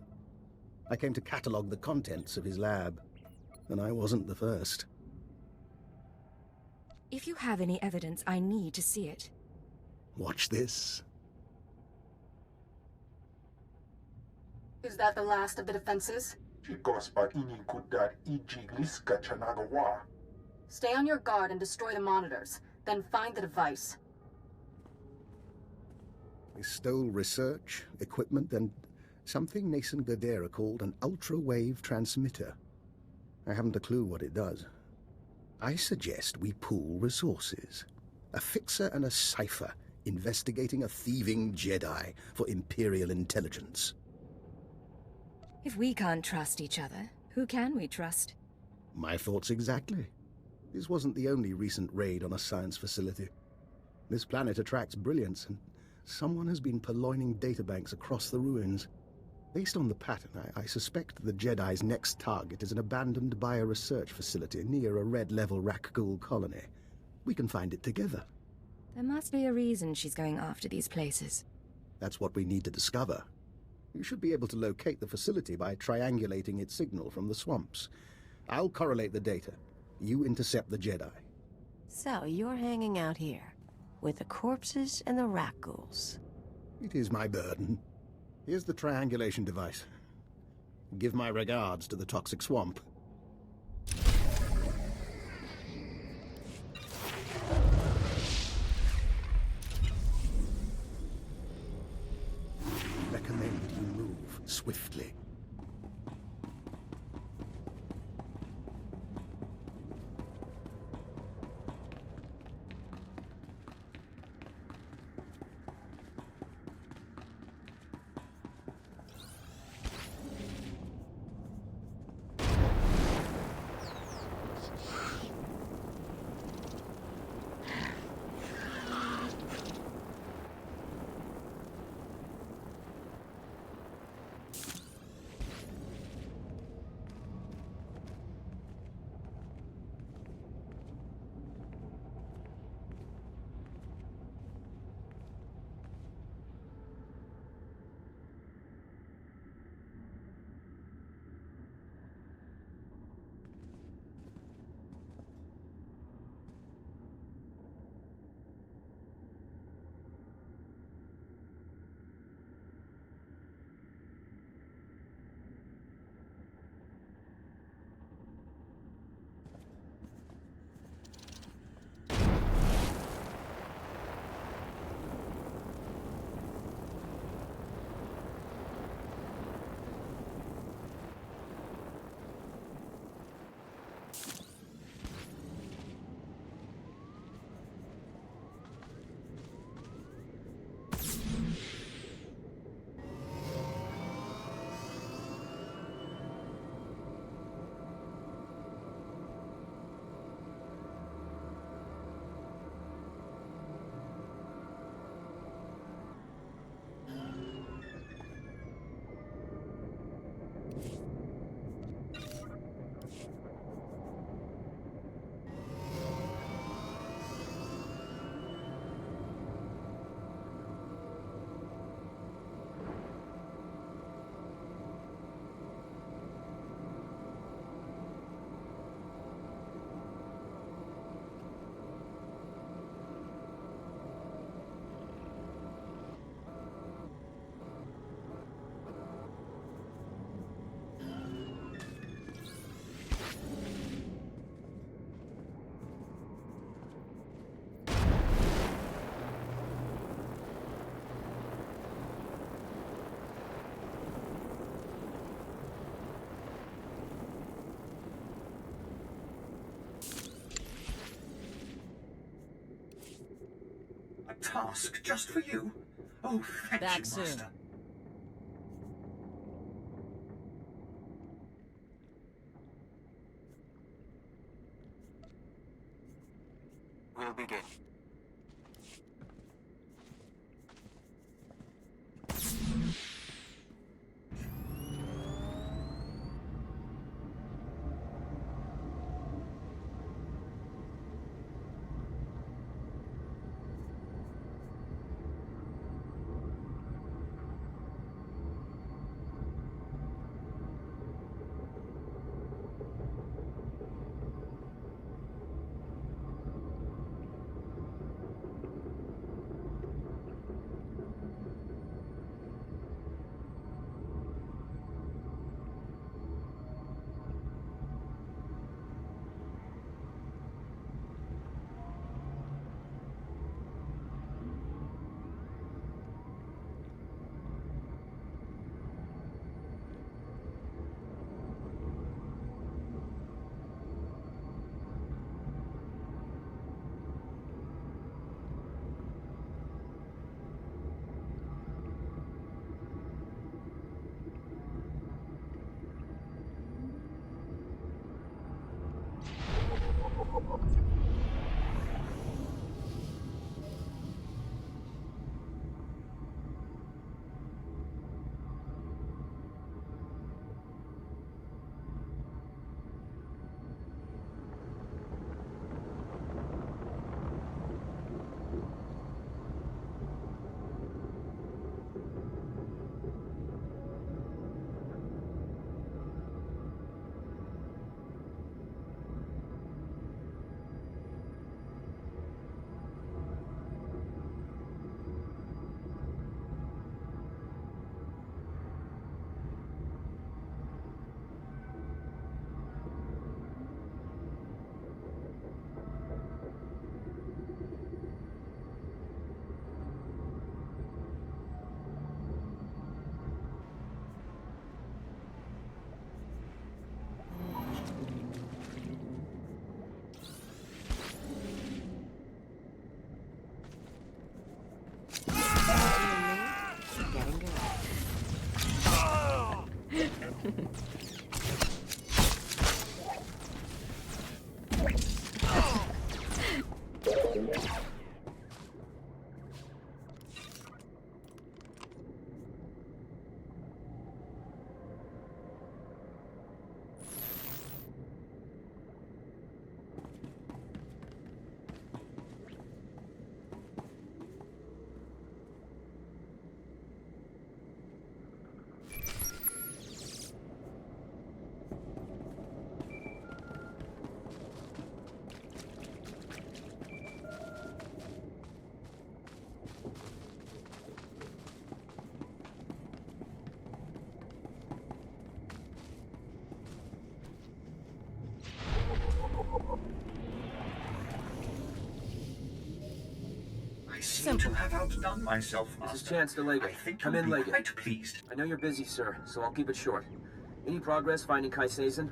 I came to catalog the contents of his lab, and I wasn't the first. If you have any evidence, I need to see it. Watch this. Is that the last of the defenses? Stay on your guard and destroy the monitors. Then find the device. They stole research, equipment, and something Nason Gadera called an ultra-wave transmitter. I haven't a clue what it does. I suggest we pool resources. A fixer and a cipher investigating a thieving Jedi for Imperial intelligence. If we can't trust each other, who can we trust? My thoughts exactly. This wasn't the only recent raid on a science facility. This planet attracts brilliance, and someone has been purloining databanks across the ruins. Based on the pattern, I suspect the Jedi's next target is an abandoned bioresearch facility near a red-level rak ghoul colony. We can find it together. There must be a reason she's going after these places. That's what we need to discover. You should be able to locate the facility by triangulating its signal from the swamps. I'll correlate the data. You intercept the Jedi. So, you're hanging out here, with the corpses and the rak ghouls. It is my burden. Here's the triangulation device. Give my regards to the toxic swamp. Recommend you move swiftly. task just for you? Oh, thank Back you, soon. Master. We'll begin. I seem to have outdone myself, Master. This is Chance to Leggett. I think Come you'll in, be Leggett. quite pleased. I know you're busy, sir, so I'll keep it short. Any progress finding Kai Sazin?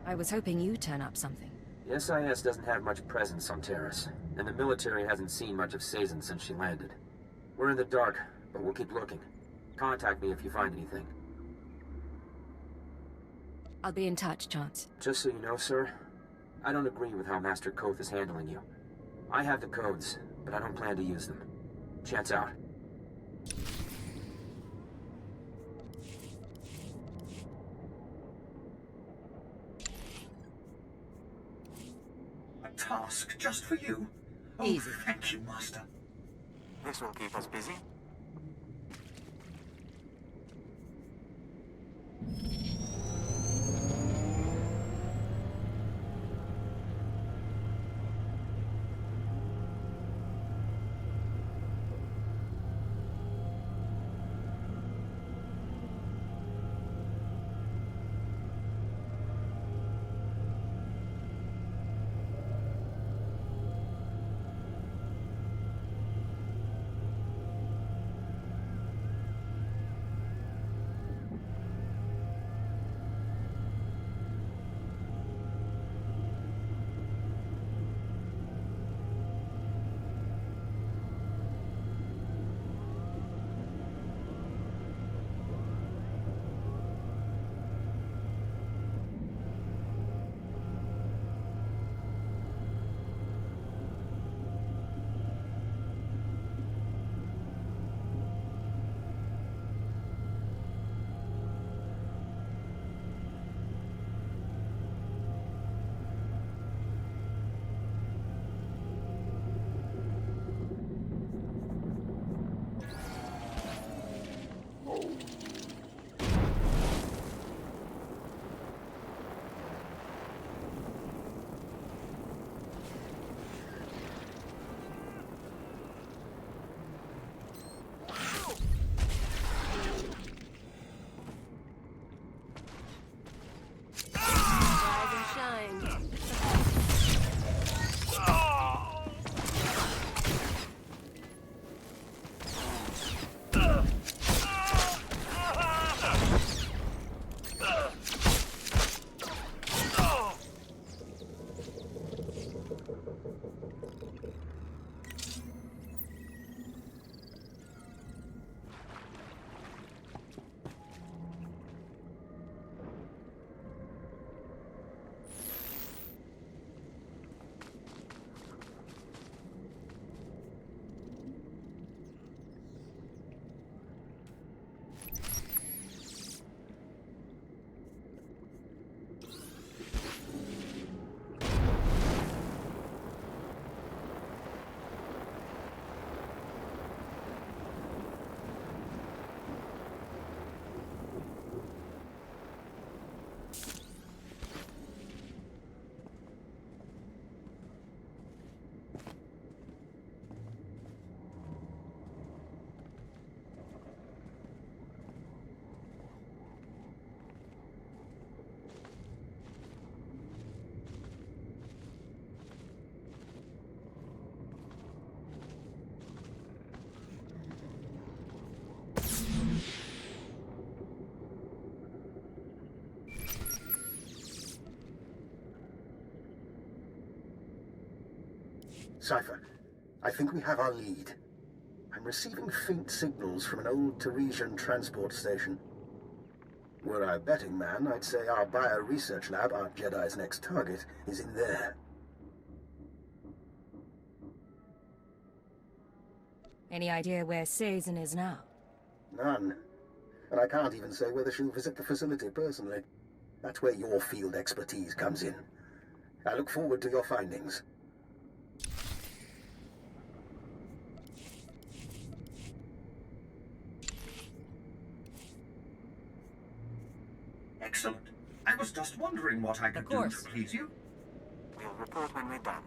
I was hoping you'd turn up something. The SIS doesn't have much presence on Terrace, and the military hasn't seen much of Sazin since she landed. We're in the dark, but we'll keep looking. Contact me if you find anything. I'll be in touch, Chance. Just so you know, sir, I don't agree with how Master Koth is handling you. I have the codes, but I don't plan to use them. Chance out. A task just for you? Oh, Easy. thank you, Master. This will keep us busy. Cypher, I think we have our lead. I'm receiving faint signals from an old Teresian transport station. Were I a betting man, I'd say our bio-research lab, our Jedi's next target, is in there. Any idea where Sazin is now? None. And I can't even say whether she'll visit the facility personally. That's where your field expertise comes in. I look forward to your findings. Excellent. I was just wondering what I could do to please you. We'll report when we're done.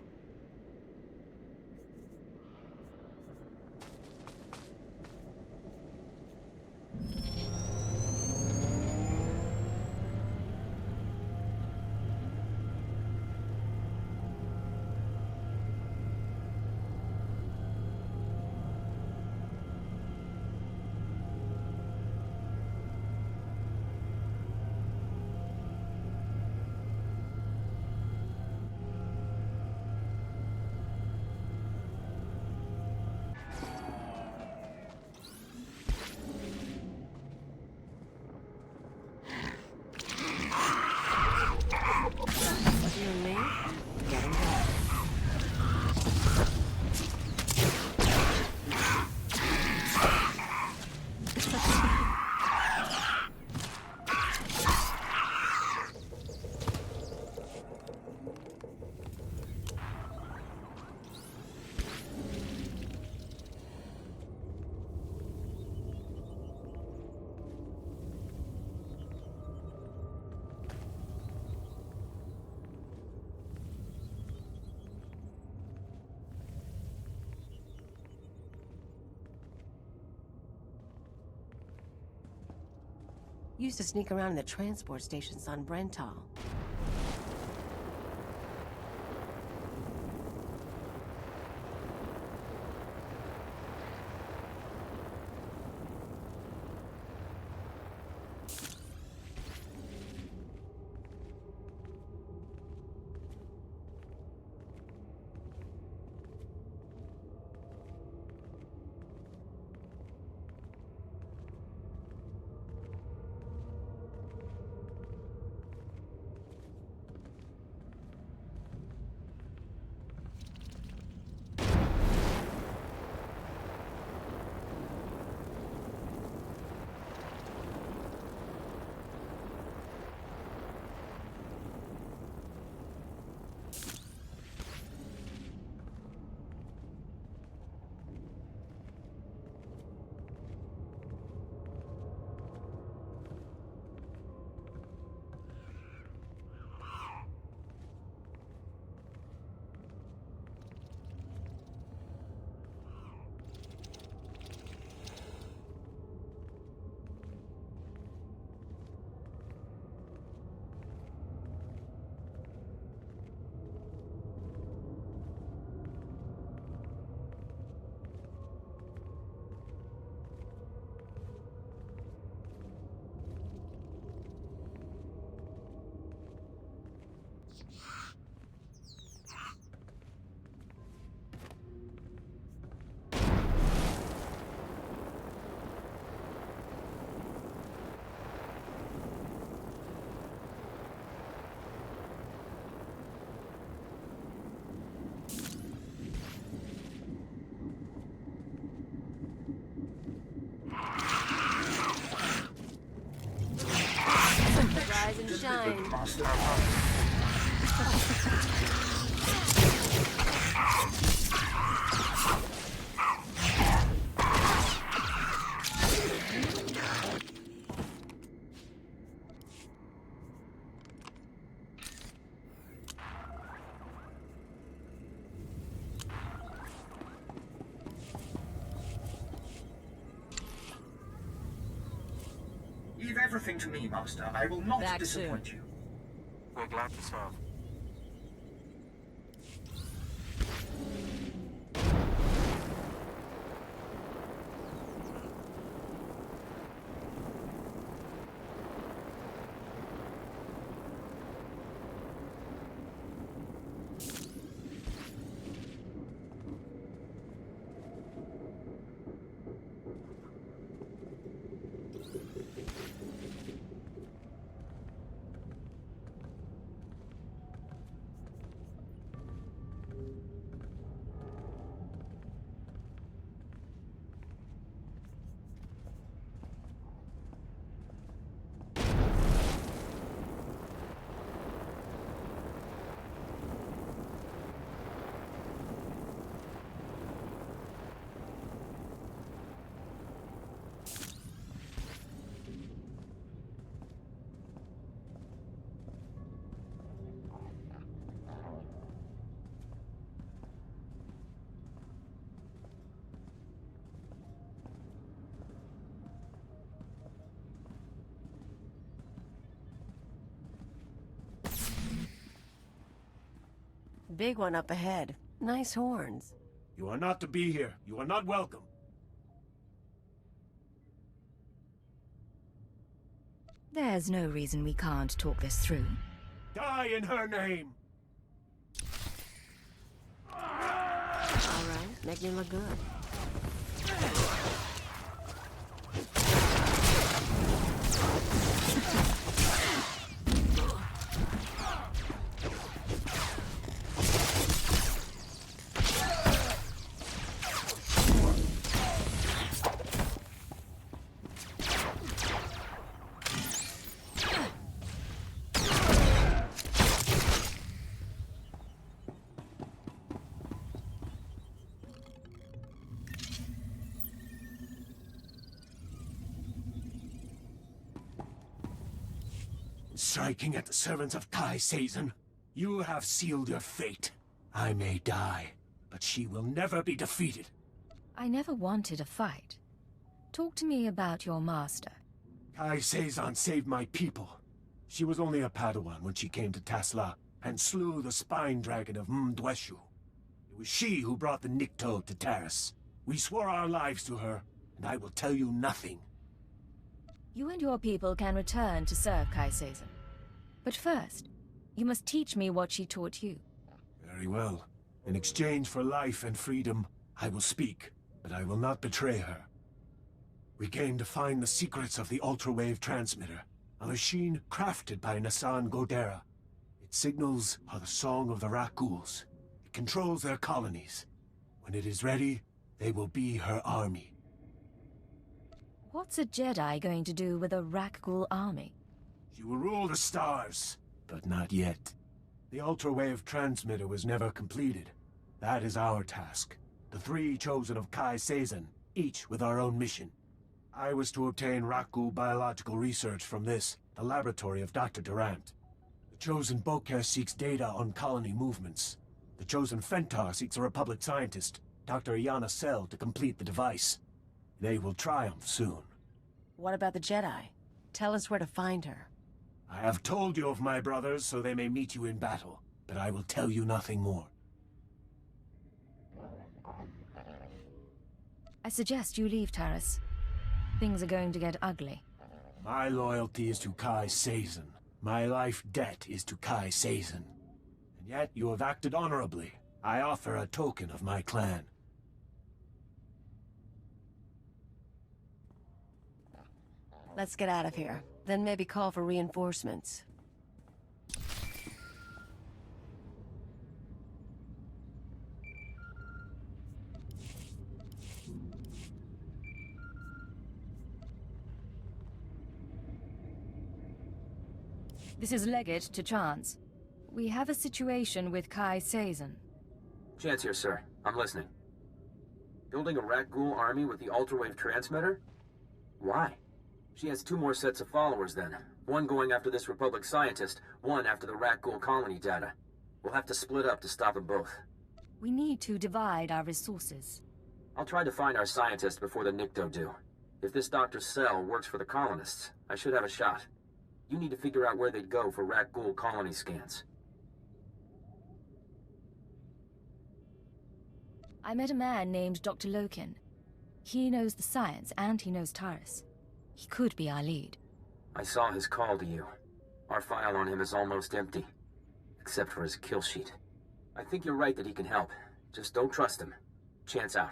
Used to sneak around in the transport stations on Brental. Rise and shine. Leave everything to me, Master. I will not disappoint you. We're glad to serve. Big one up ahead. Nice horns. You are not to be here. You are not welcome. There's no reason we can't talk this through. Die in her name! Alright, make me look good. Striking at the servants of Kai Sazin, you have sealed your fate. I may die, but she will never be defeated. I never wanted a fight. Talk to me about your master. Kai Sazan saved my people. She was only a Padawan when she came to Tasla and slew the spine dragon of Mdweshu. It was she who brought the Nikto to Taris. We swore our lives to her, and I will tell you nothing. You and your people can return to serve Kai Sazin. But first, you must teach me what she taught you. Very well. In exchange for life and freedom, I will speak, but I will not betray her. We came to find the secrets of the Ultrawave Transmitter, a machine crafted by Nassan Godera. Its signals are the song of the Rakghouls. It controls their colonies. When it is ready, they will be her army. What's a Jedi going to do with a Rakghoul army? She will rule the stars, but not yet. The Ultrawave Transmitter was never completed. That is our task. The three chosen of Kai Sazin, each with our own mission. I was to obtain Rakghoul biological research from this, the laboratory of Dr. Durant. The chosen Bokeh seeks data on colony movements. The chosen Fentar seeks a Republic scientist, Dr. Iana Sel, to complete the device. They will triumph soon. What about the Jedi? Tell us where to find her. I have told you of my brothers so they may meet you in battle, but I will tell you nothing more. I suggest you leave Taris. Things are going to get ugly. My loyalty is to Kai Sazin. My life debt is to Kai Sazin. And yet you have acted honorably. I offer a token of my clan. Let's get out of here. Then maybe call for reinforcements. This is Leggett to Chance. We have a situation with Kai Sazin. Chance here, sir. I'm listening. Building a Rakghoul army with the Ultrawave Transmitter? Why? She has two more sets of followers then. One going after this Republic scientist, one after the Rakghoul colony data. We'll have to split up to stop them both. We need to divide our resources. I'll try to find our scientist before the Nikto do. If this Dr. Sel works for the colonists, I should have a shot. You need to figure out where they'd go for Rakghoul colony scans. I met a man named Dr. Loken. He knows the science and he knows Taris. He could be our lead. I saw his call to you. Our file on him is almost empty, except for his kill sheet. I think you're right that he can help. Just don't trust him. Chance out.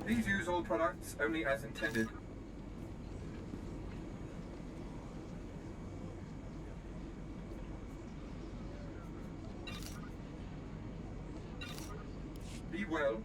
Please use all products only as intended. Be well.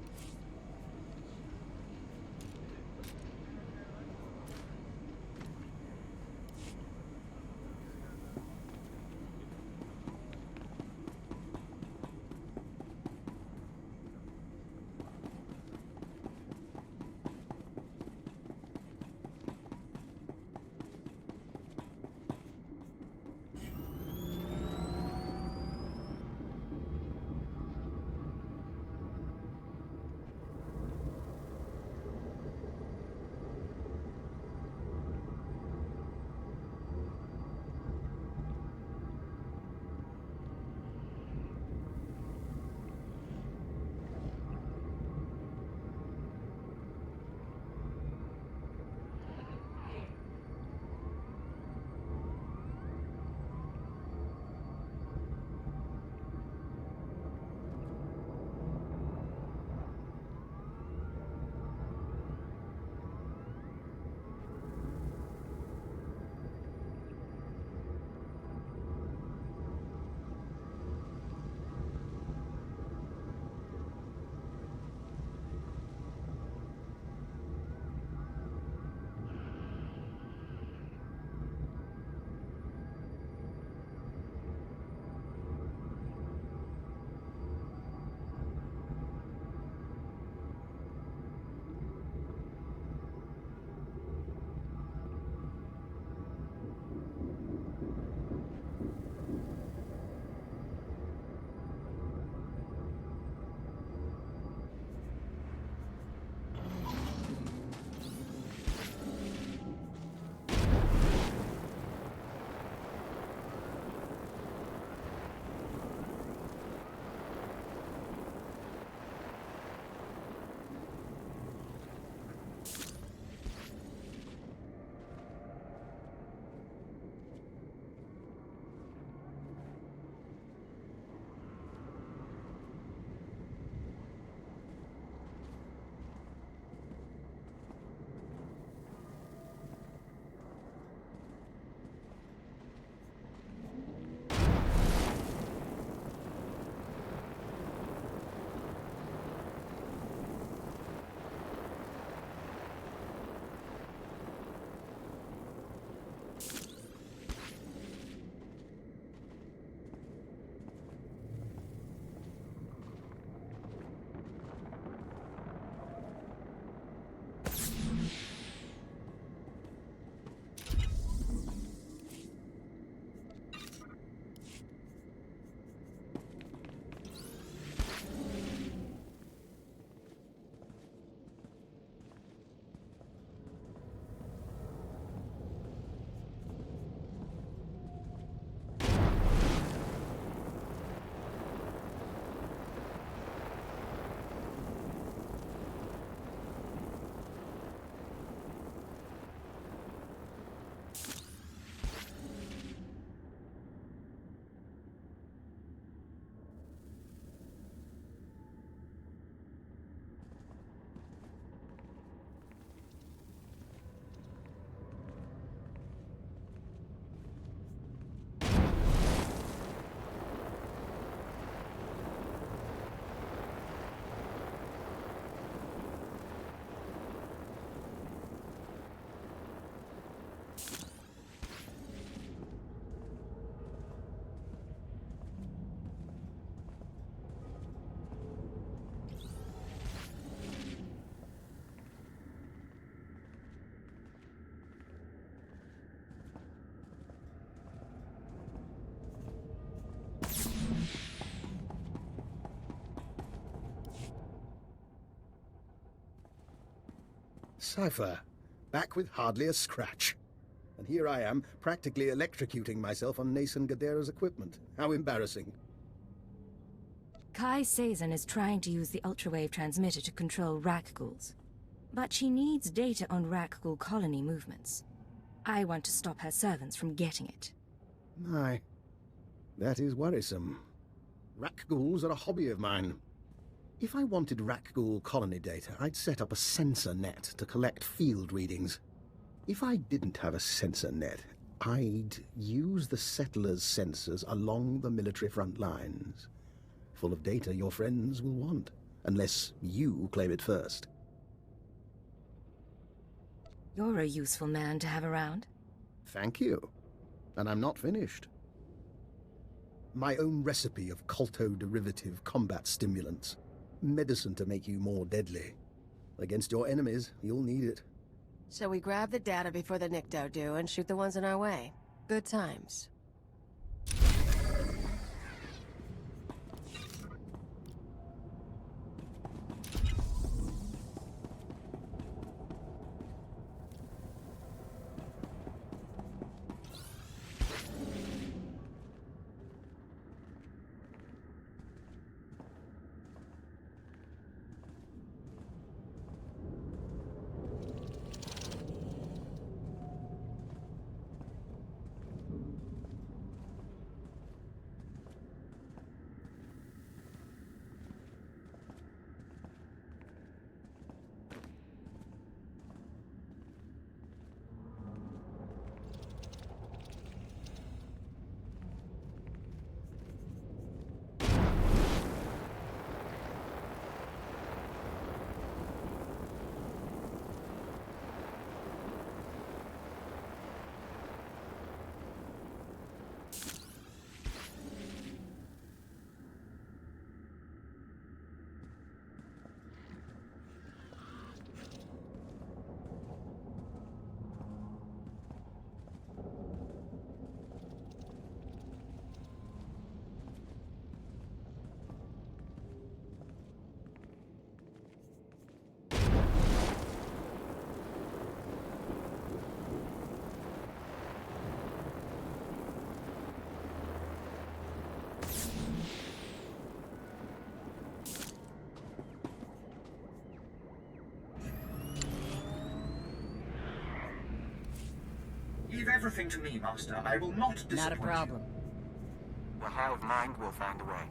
Cypher, back with hardly a scratch. And here I am, practically electrocuting myself on Nason Gadera's equipment. How embarrassing. Kai Sazin is trying to use the ultrawave transmitter to control Rakghouls. But she needs data on Rakghoul colony movements. I want to stop her servants from getting it. My, that is worrisome. Rakghouls are a hobby of mine. If I wanted Rakghoul colony data, I'd set up a sensor net to collect field readings. If I didn't have a sensor net, I'd use the settlers' sensors along the military front lines. Full of data your friends will want, unless you claim it first. You're a useful man to have around. Thank you. And I'm not finished. My own recipe of colto-derivative combat stimulants. Medicine to make you more deadly. Against your enemies, you'll need it. So we grab the data before the Nikto do and shoot the ones in our way. Good times. Leave everything to me, Master. I will not disappoint Not a problem. The Hive Mind will find a way.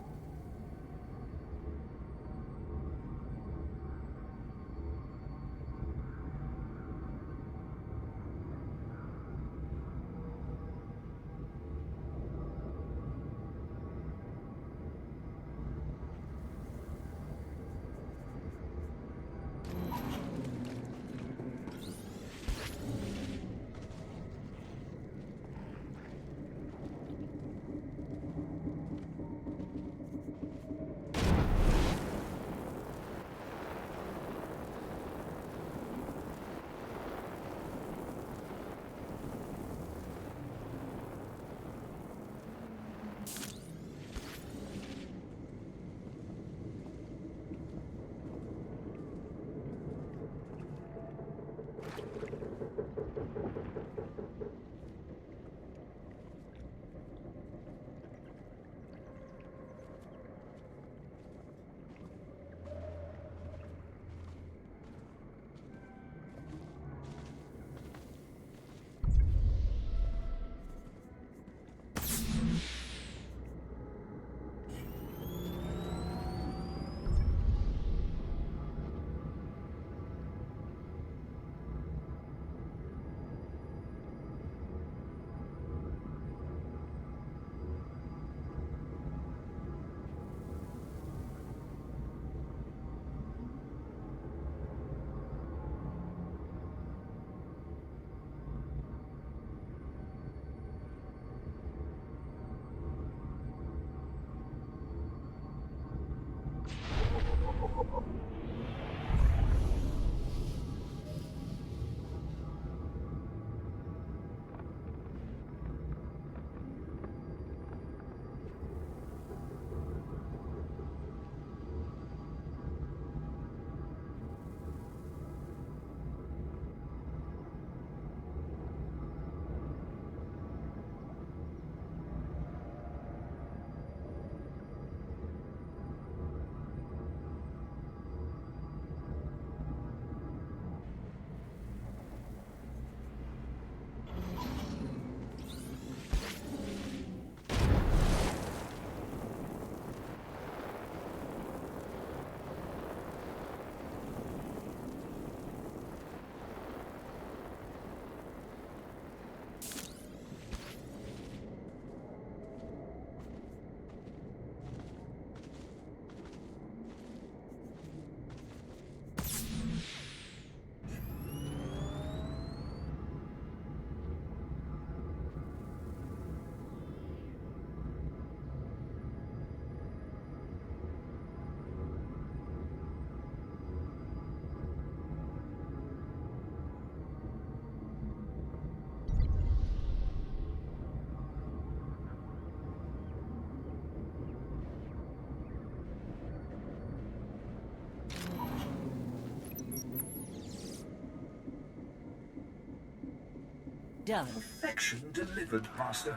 done. Perfection delivered, Master.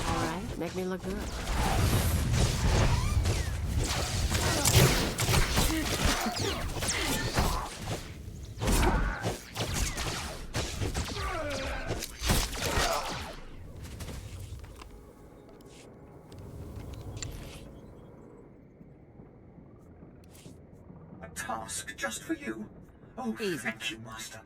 All right, make me look good. A task just for you? Oh, thank you, Master.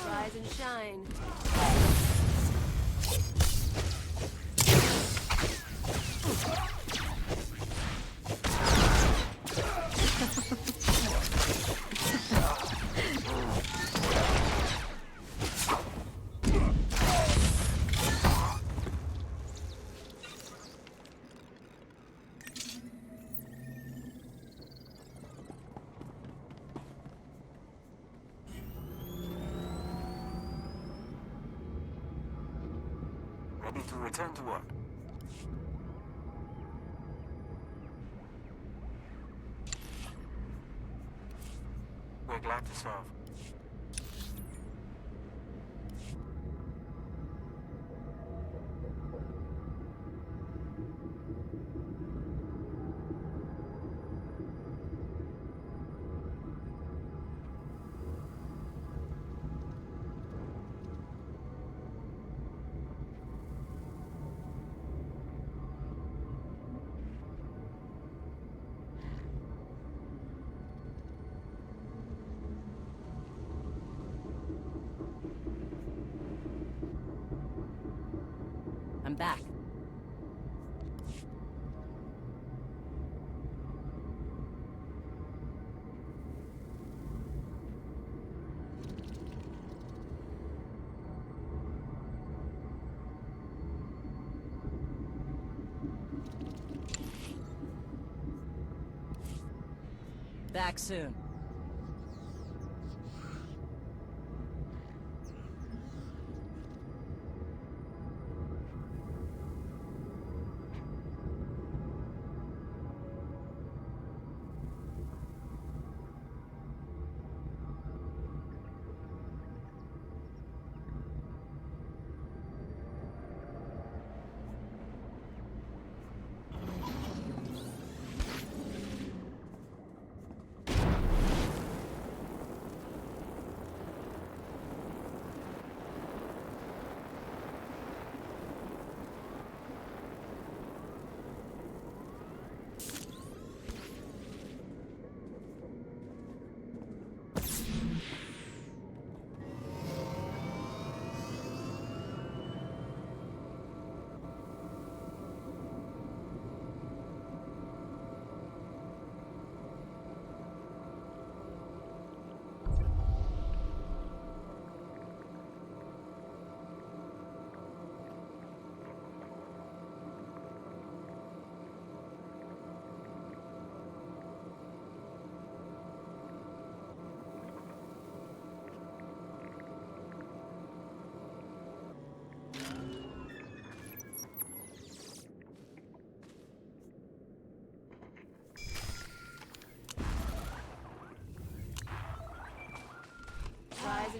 Rise and shine. Ready to return to work. We're glad to serve. I'm back. Back soon.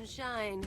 shine.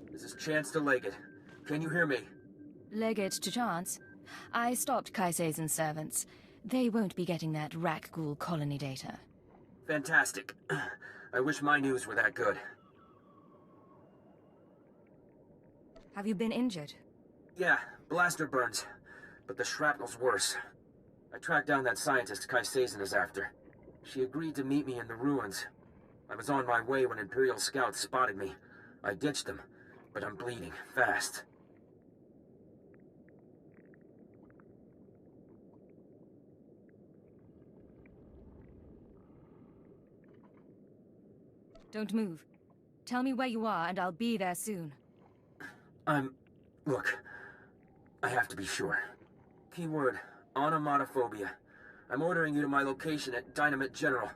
This is Chance to Leggett. Can you hear me? Leggett to Chance. I stopped Kaisezen's servants. They won't be getting that Rakghoul colony data. Fantastic. I wish my news were that good. Have you been injured? Yeah, blaster burns. But the shrapnel's worse. I tracked down that scientist Kaisezen is after. She agreed to meet me in the ruins. I was on my way when Imperial scouts spotted me. I ditched them, but I'm bleeding fast. Don't move. Tell me where you are, and I'll be there soon. Look, I have to be sure. Keyword, onomatophobia. I'm ordering you to my location at Dynamite General.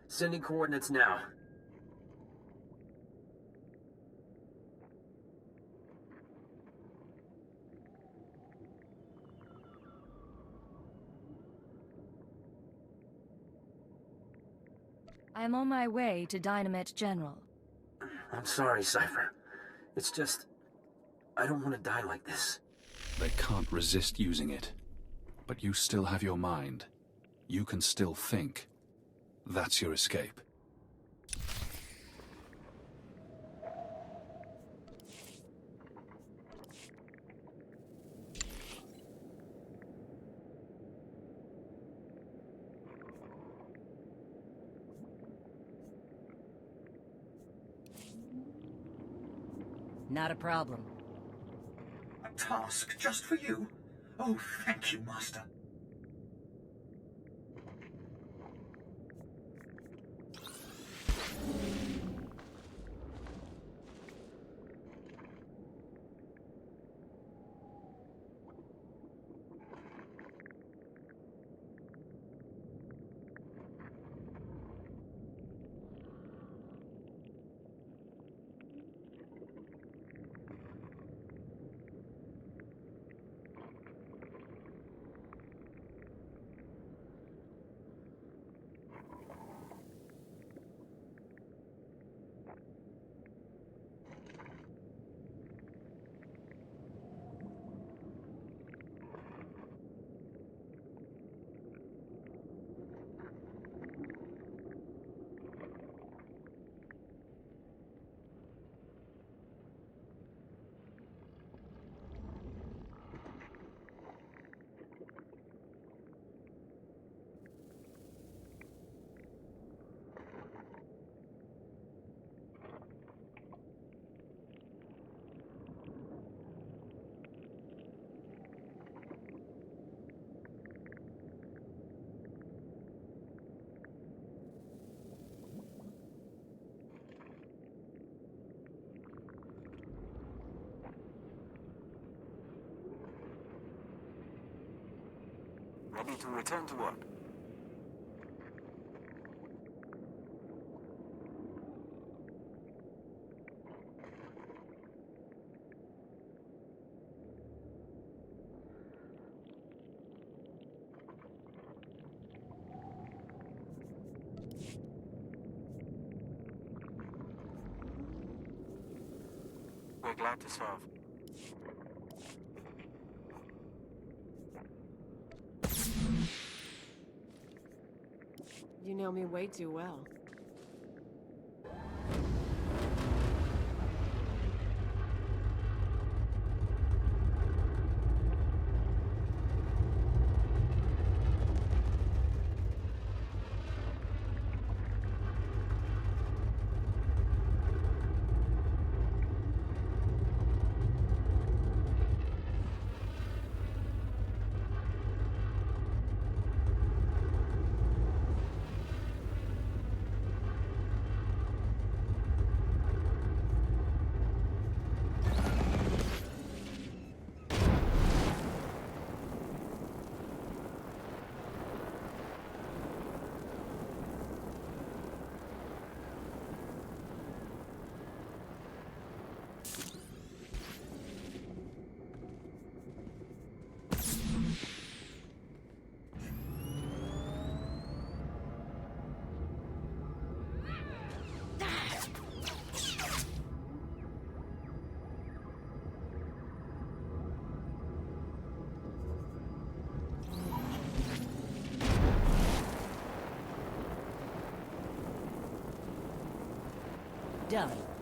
Sending coordinates now. I am on my way to Dynamite General. I'm sorry, Cypher. It's just... I don't want to die like this. They can't resist using it. But you still have your mind. You can still think. That's your escape. Not a problem. A task just for you? Oh, thank you, Master. Ready to return to work. We're glad to serve. You know me way too well. done.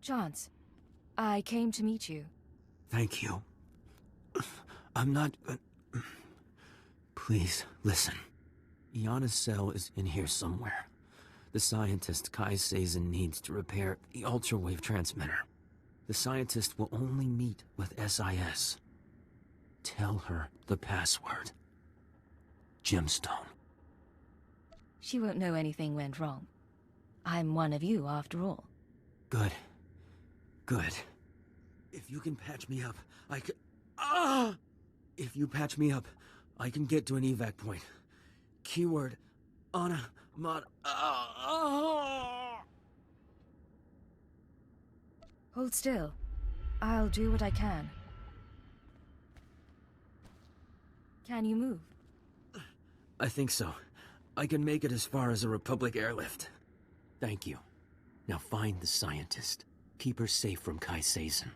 Chance, I came to meet you. Thank you. I'm not... Please, listen. Iana's cell is in here somewhere. The scientist Kai Sazin needs to repair the ultra-wave transmitter. The scientist will only meet with SIS. Tell her the password. Gemstone. She won't know anything went wrong. I'm one of you, after all. Good. Good. If you can patch me up, I can... Ah! If you patch me up, I can get to an evac point. Keyword... Ana... Mod... Hold still. I'll do what I can. Can you move? I think so. I can make it as far as a Republic airlift. Thank you. Now find the scientist. Keep her safe from Kai Sazin.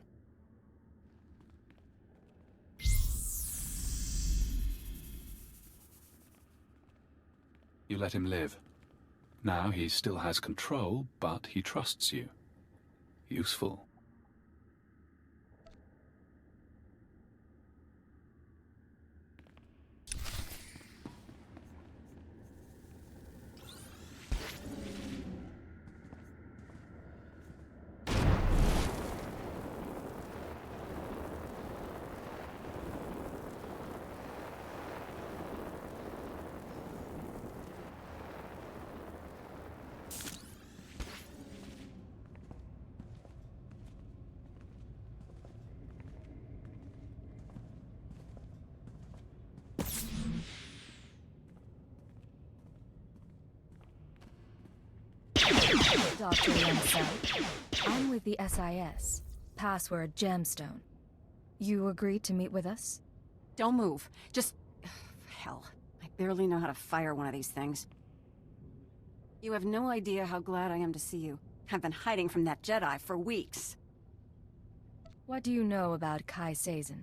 You let him live. Now he still has control, but he trusts you. Useful. Dr. Lancel, I'm with the SIS. Password Gemstone. You agreed to meet with us? Don't move. Just... hell. I barely know how to fire one of these things. You have no idea how glad I am to see you. I've been hiding from that Jedi for weeks. What do you know about Kai Sazin?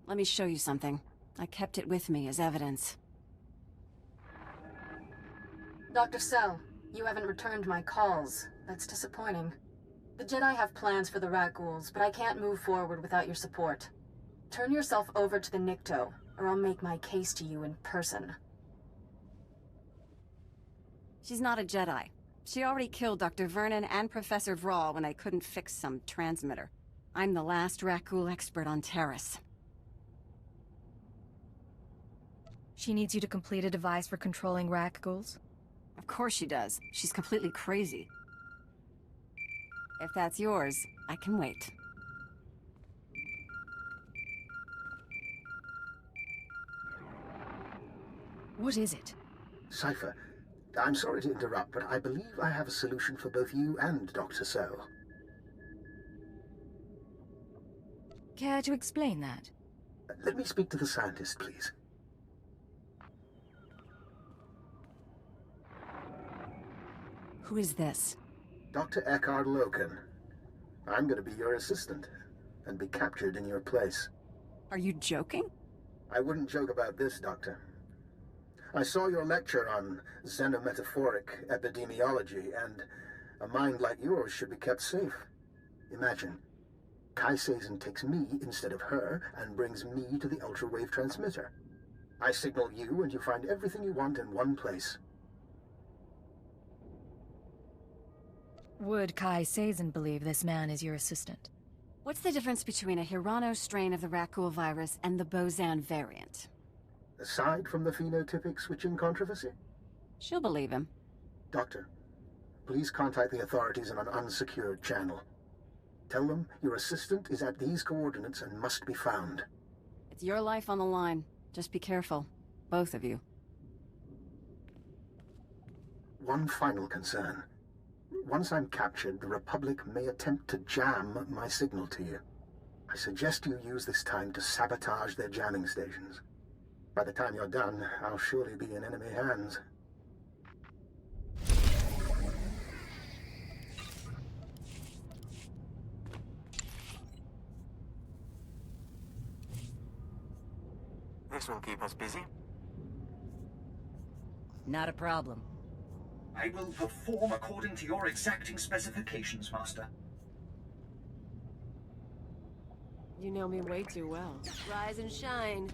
Let me show you something. I kept it with me as evidence. Dr. Cell, you haven't returned my calls. That's disappointing. The Jedi have plans for the rat ghouls, but I can't move forward without your support. Turn yourself over to the Nikto, or I'll make my case to you in person. She's not a Jedi. She already killed Dr. Vernon and Professor Vrawl when they couldn't fix some transmitter. I'm the last rat ghoul expert on Terrace. She needs you to complete a device for controlling rat ghouls? Of course she does. She's completely crazy. If that's yours, I can wait. What is it? Cypher, I'm sorry to interrupt, but I believe I have a solution for both you and Dr. Cell. Care to explain that? Let me speak to the scientist, please. Who is this? Dr. Eckhard Loken. I'm going to be your assistant, and be captured in your place. Are you joking? I wouldn't joke about this, Doctor. I saw your lecture on xenometaphoric epidemiology, and a mind like yours should be kept safe. Imagine, Kai Sazin takes me instead of her, and brings me to the ultra-wave transmitter. I signal you, and you find everything you want in one place. Would Kai Sazin believe this man is your assistant? What's the difference between a Hirano strain of the Rakghoul virus and the Bozan variant? Aside from the phenotypic switching controversy? She'll believe him. Doctor, please contact the authorities on an unsecured channel. Tell them your assistant is at these coordinates and must be found. It's your life on the line. Just be careful. Both of you. One final concern. Once I'm captured, the Republic may attempt to jam my signal to you. I suggest you use this time to sabotage their jamming stations. By the time you're done, I'll surely be in enemy hands. This will keep us busy. Not a problem. I will perform according to your exacting specifications, Master. You know me way too well. Rise and shine.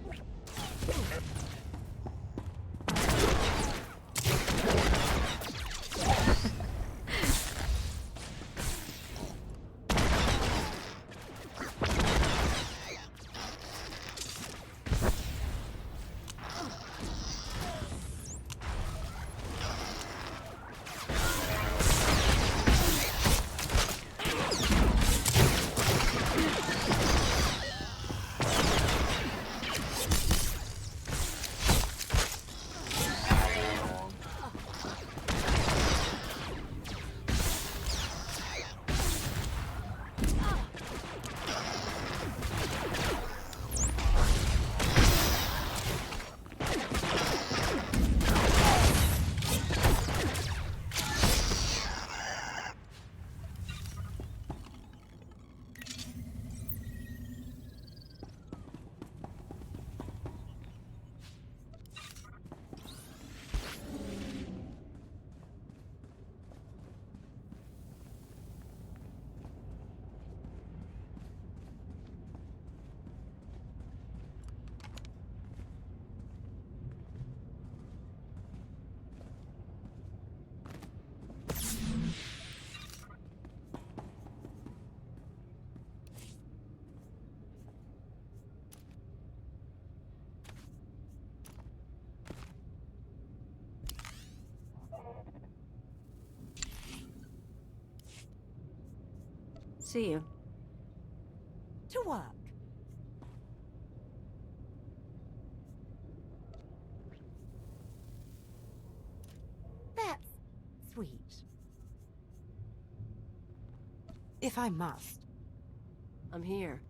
See you. To work. That's sweet. If I must. I'm here.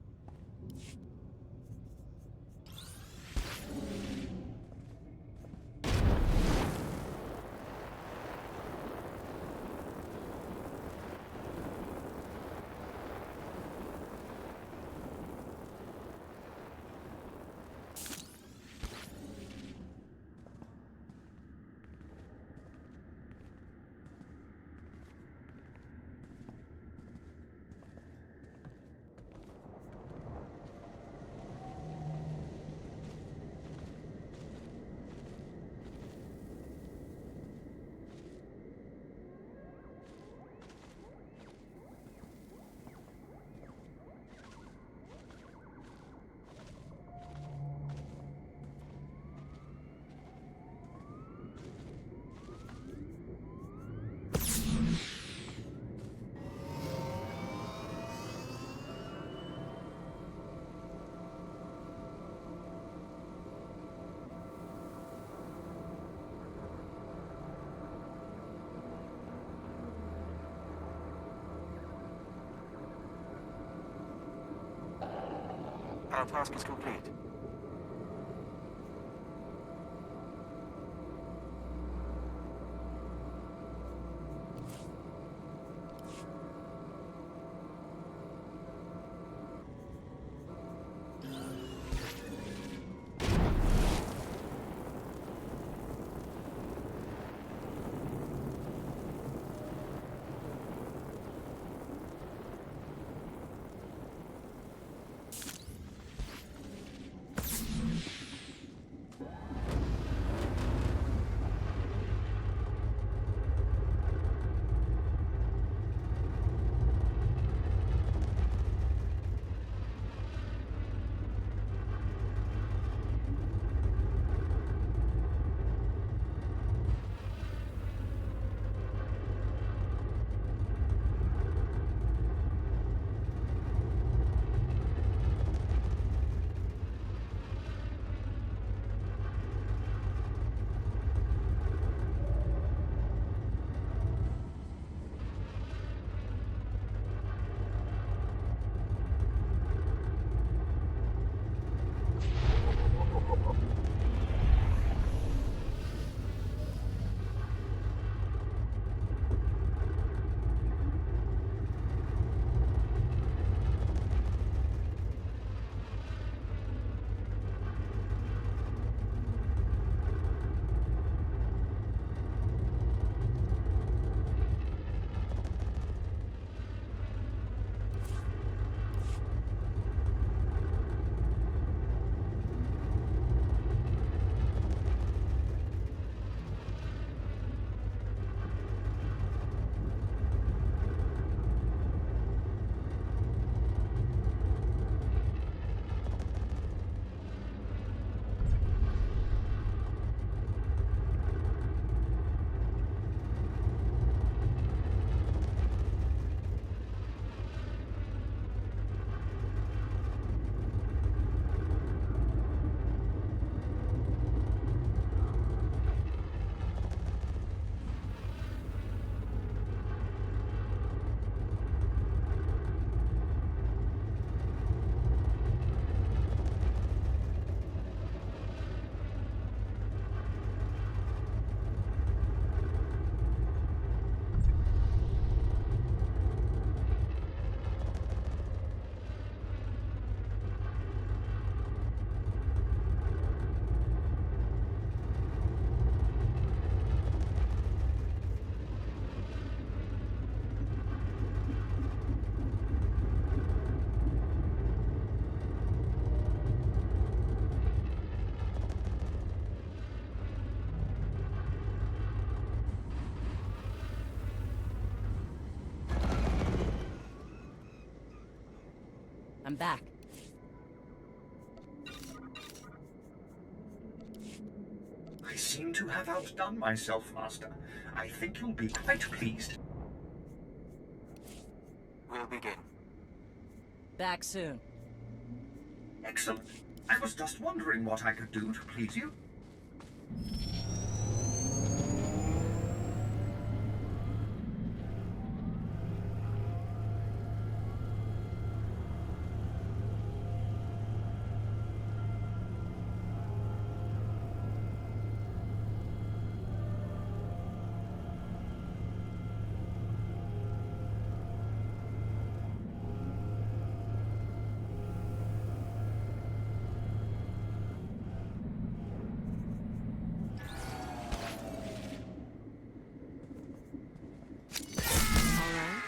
Our task is complete. I'm back. I seem to have outdone myself, Master. I think you'll be quite pleased. We'll begin. Back soon. Excellent. I was just wondering what I could do to please you.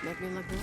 Make me look good.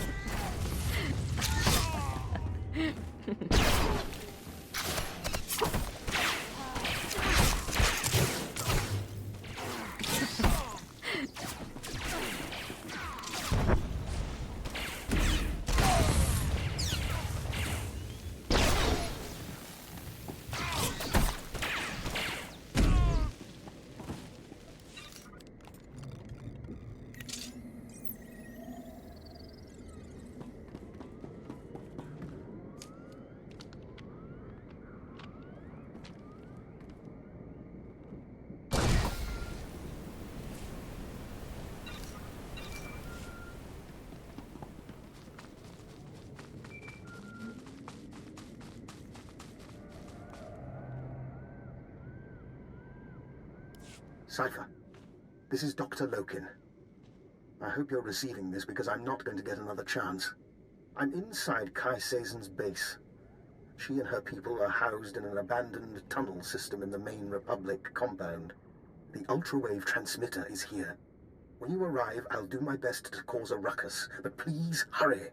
Cypher, this is Dr. Loken. I hope you're receiving this because I'm not going to get another chance. I'm inside Kai Sazon's base. She and her people are housed in an abandoned tunnel system in the main Republic compound. The ultrawave transmitter is here. When you arrive, I'll do my best to cause a ruckus, but please hurry.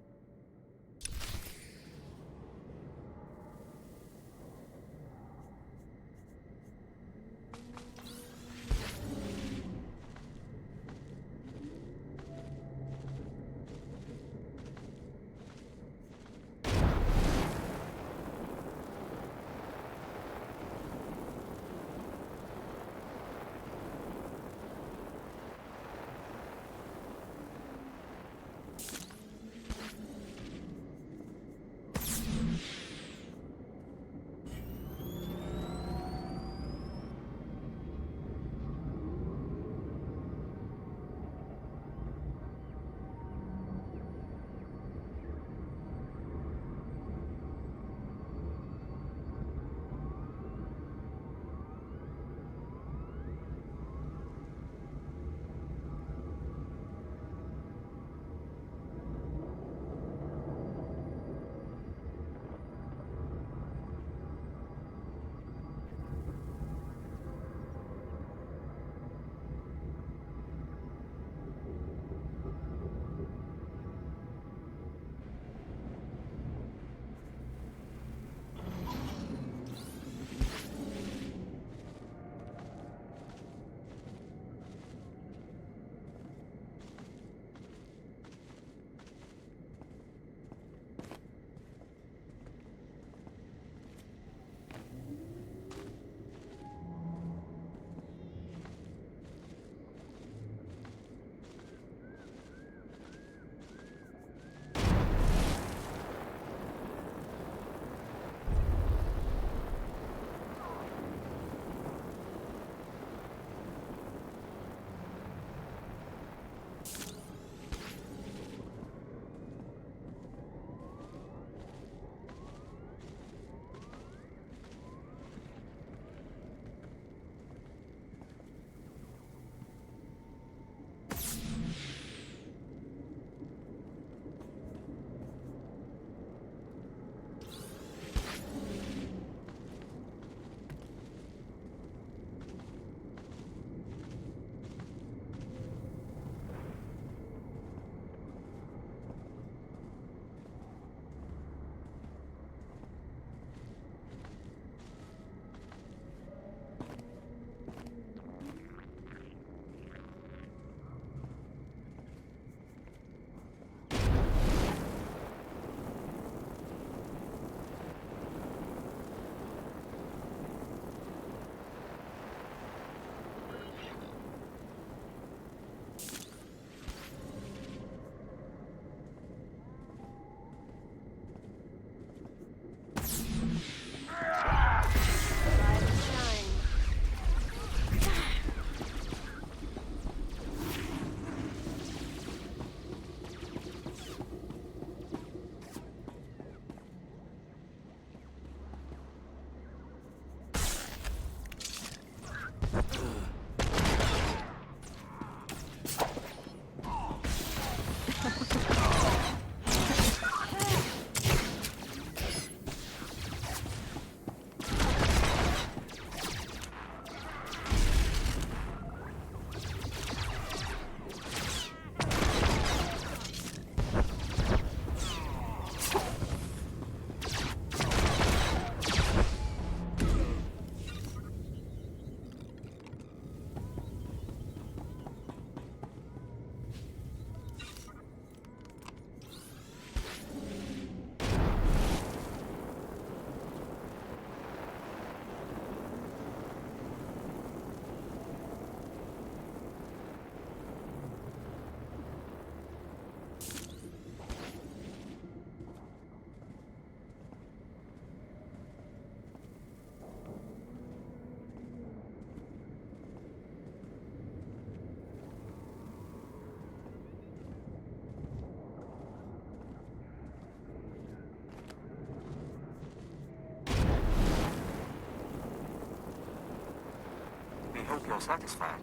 hope you're satisfied.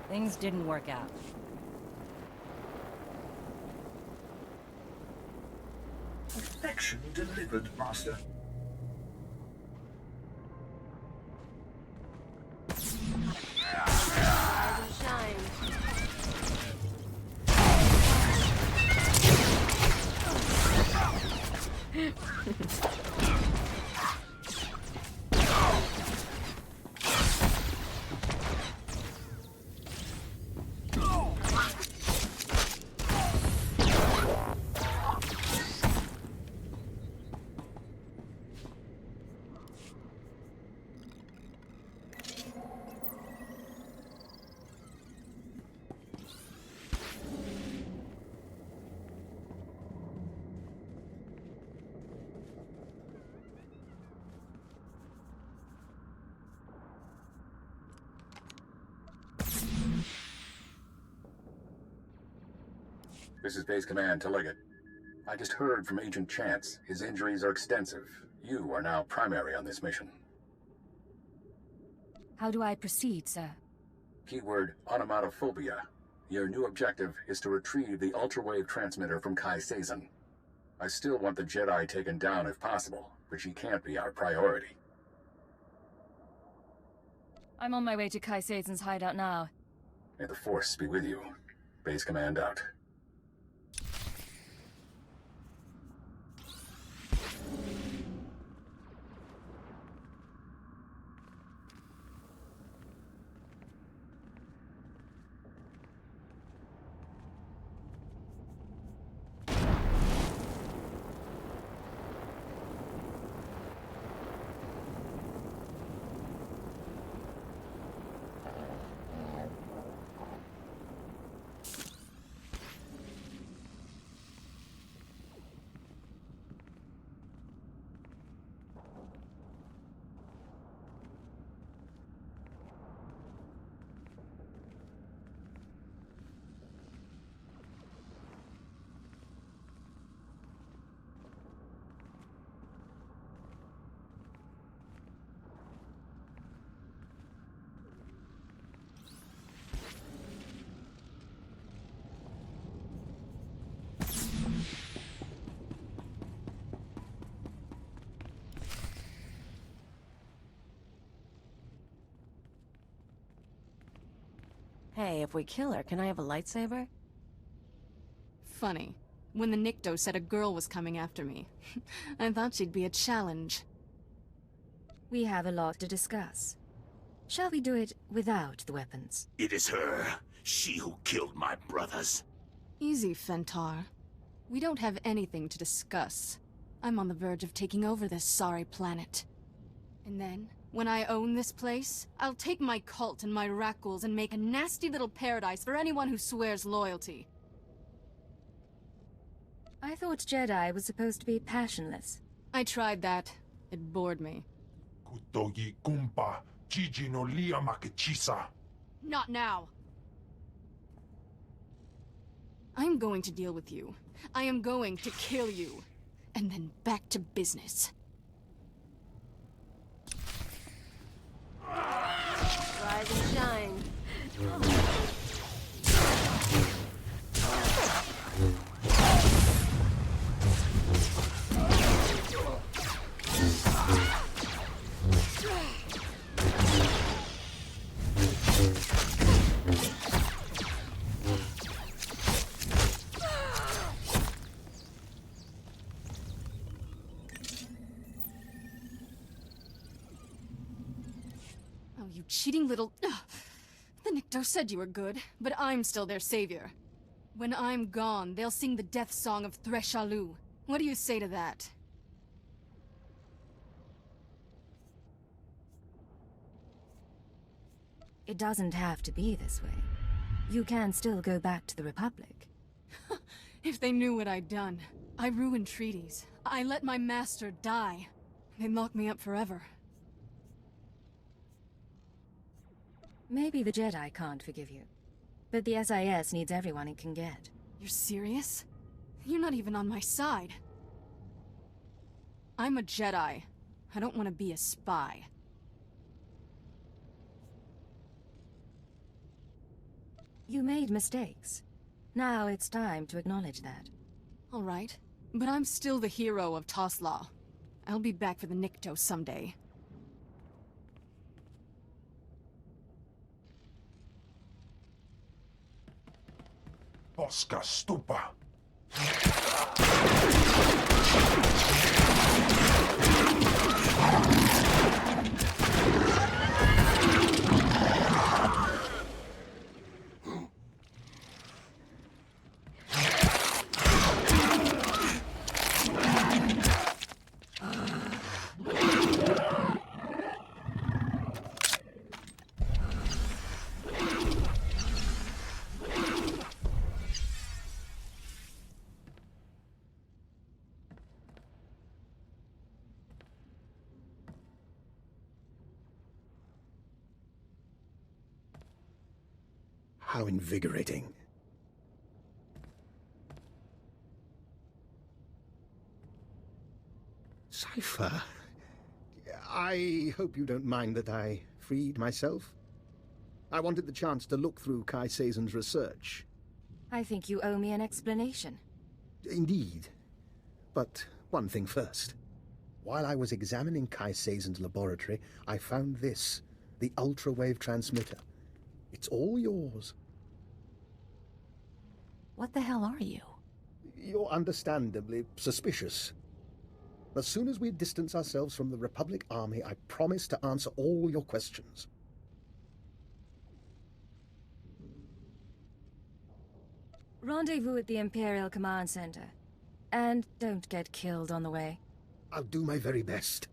Things didn't work out. Affection delivered, Master. Rise and shine. This is Base Command to Liggett. I just heard from Agent Chance. His injuries are extensive. You are now primary on this mission. How do I proceed, sir? Keyword, onomatophobia. Your new objective is to retrieve the ultrawave transmitter from Kai Sazin. I still want the Jedi taken down if possible, but she can't be our priority. I'm on my way to Kai Sazen's hideout now. May the Force be with you. Base Command out. Hey, if we kill her, can I have a lightsaber? Funny. When the Nikto said a girl was coming after me, I thought she'd be a challenge. We have a lot to discuss. Shall we do it without the weapons? It is her. She who killed my brothers. Easy, Fentar. We don't have anything to discuss. I'm on the verge of taking over this sorry planet. And then, when I own this place, I'll take my cult and my Rakghouls and make a nasty little paradise for anyone who swears loyalty. I thought Jedi was supposed to be passionless. I tried that. It bored me. Kutogi kumpa, Gigi no lia makechisa. Not now! I'm going to deal with you. I am going to kill you. And then back to business. Rise and shine. You cheating little... The Nikto said you were good, but I'm still their savior. When I'm gone, they'll sing the death song of Threshalou. What do you say to that? It doesn't have to be this way. You can still go back to the Republic. If they knew what I'd done. I ruined treaties. I let my master die. They'd lock me up forever. Maybe the Jedi can't forgive you. But the SIS needs everyone it can get. You're serious? You're not even on my side. I'm a Jedi. I don't want to be a spy. You made mistakes. Now it's time to acknowledge that. All right, but I'm still the hero of Toslaw. I'll be back for the Nikto someday. Oscar Stupa. How invigorating. Cypher, I hope you don't mind that I freed myself. I wanted the chance to look through Kai Sazon's research. I think you owe me an explanation. Indeed. But one thing first. While I was examining Kai Sazon's laboratory, I found this, the ultra-wave transmitter. It's all yours. What the hell are you? You're understandably suspicious. As soon as we distance ourselves from the Republic Army, I promise to answer all your questions. Rendezvous at the Imperial Command Center. And don't get killed on the way. I'll do my very best.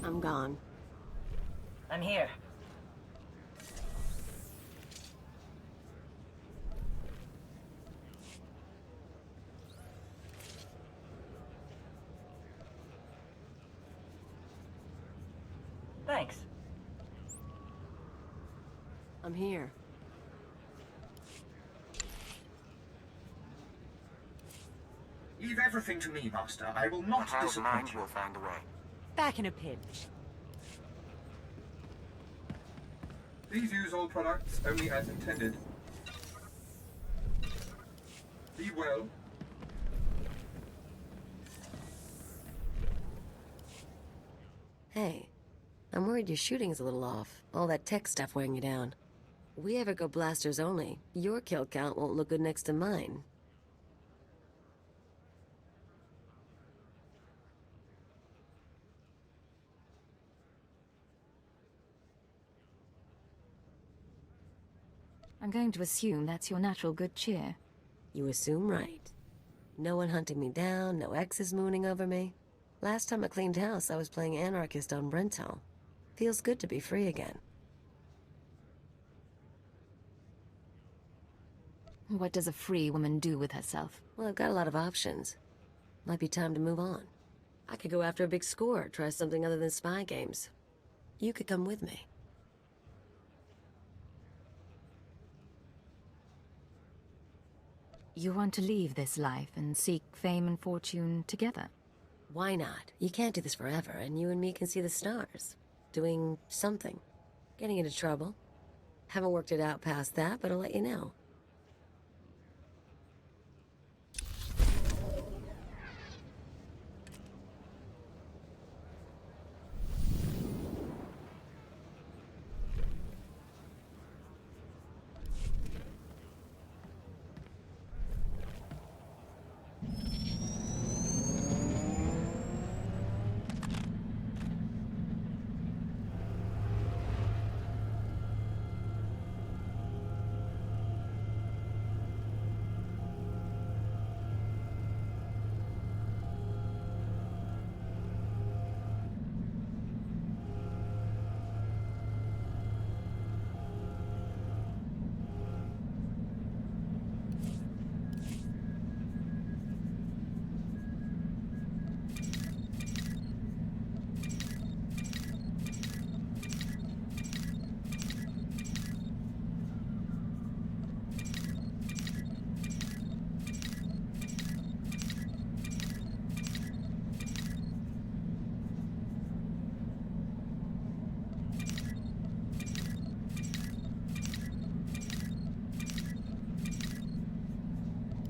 I'm gone. I'm here. Thanks. I'm here. Leave everything to me, Master. I will not disappoint you. We'll find a way. Back in a pinch. Please use all products only as intended. Be well. Hey, I'm worried your shooting's a little off. All that tech stuff weighing you down. We ever go blasters only, your kill count won't look good next to mine. I'm going to assume that's your natural good cheer. You assume right. No one hunting me down, no exes mooning over me. Last time I cleaned house, I was playing anarchist on Brental. Feels good to be free again. What does a free woman do with herself? Well, I've got a lot of options. Might be time to move on. I could go after a big score, try something other than spy games. You could come with me. You want to leave this life and seek fame and fortune together? Why not? You can't do this forever, and you and me can see the stars. Doing something. Getting into trouble. Haven't worked it out past that, but I'll let you know.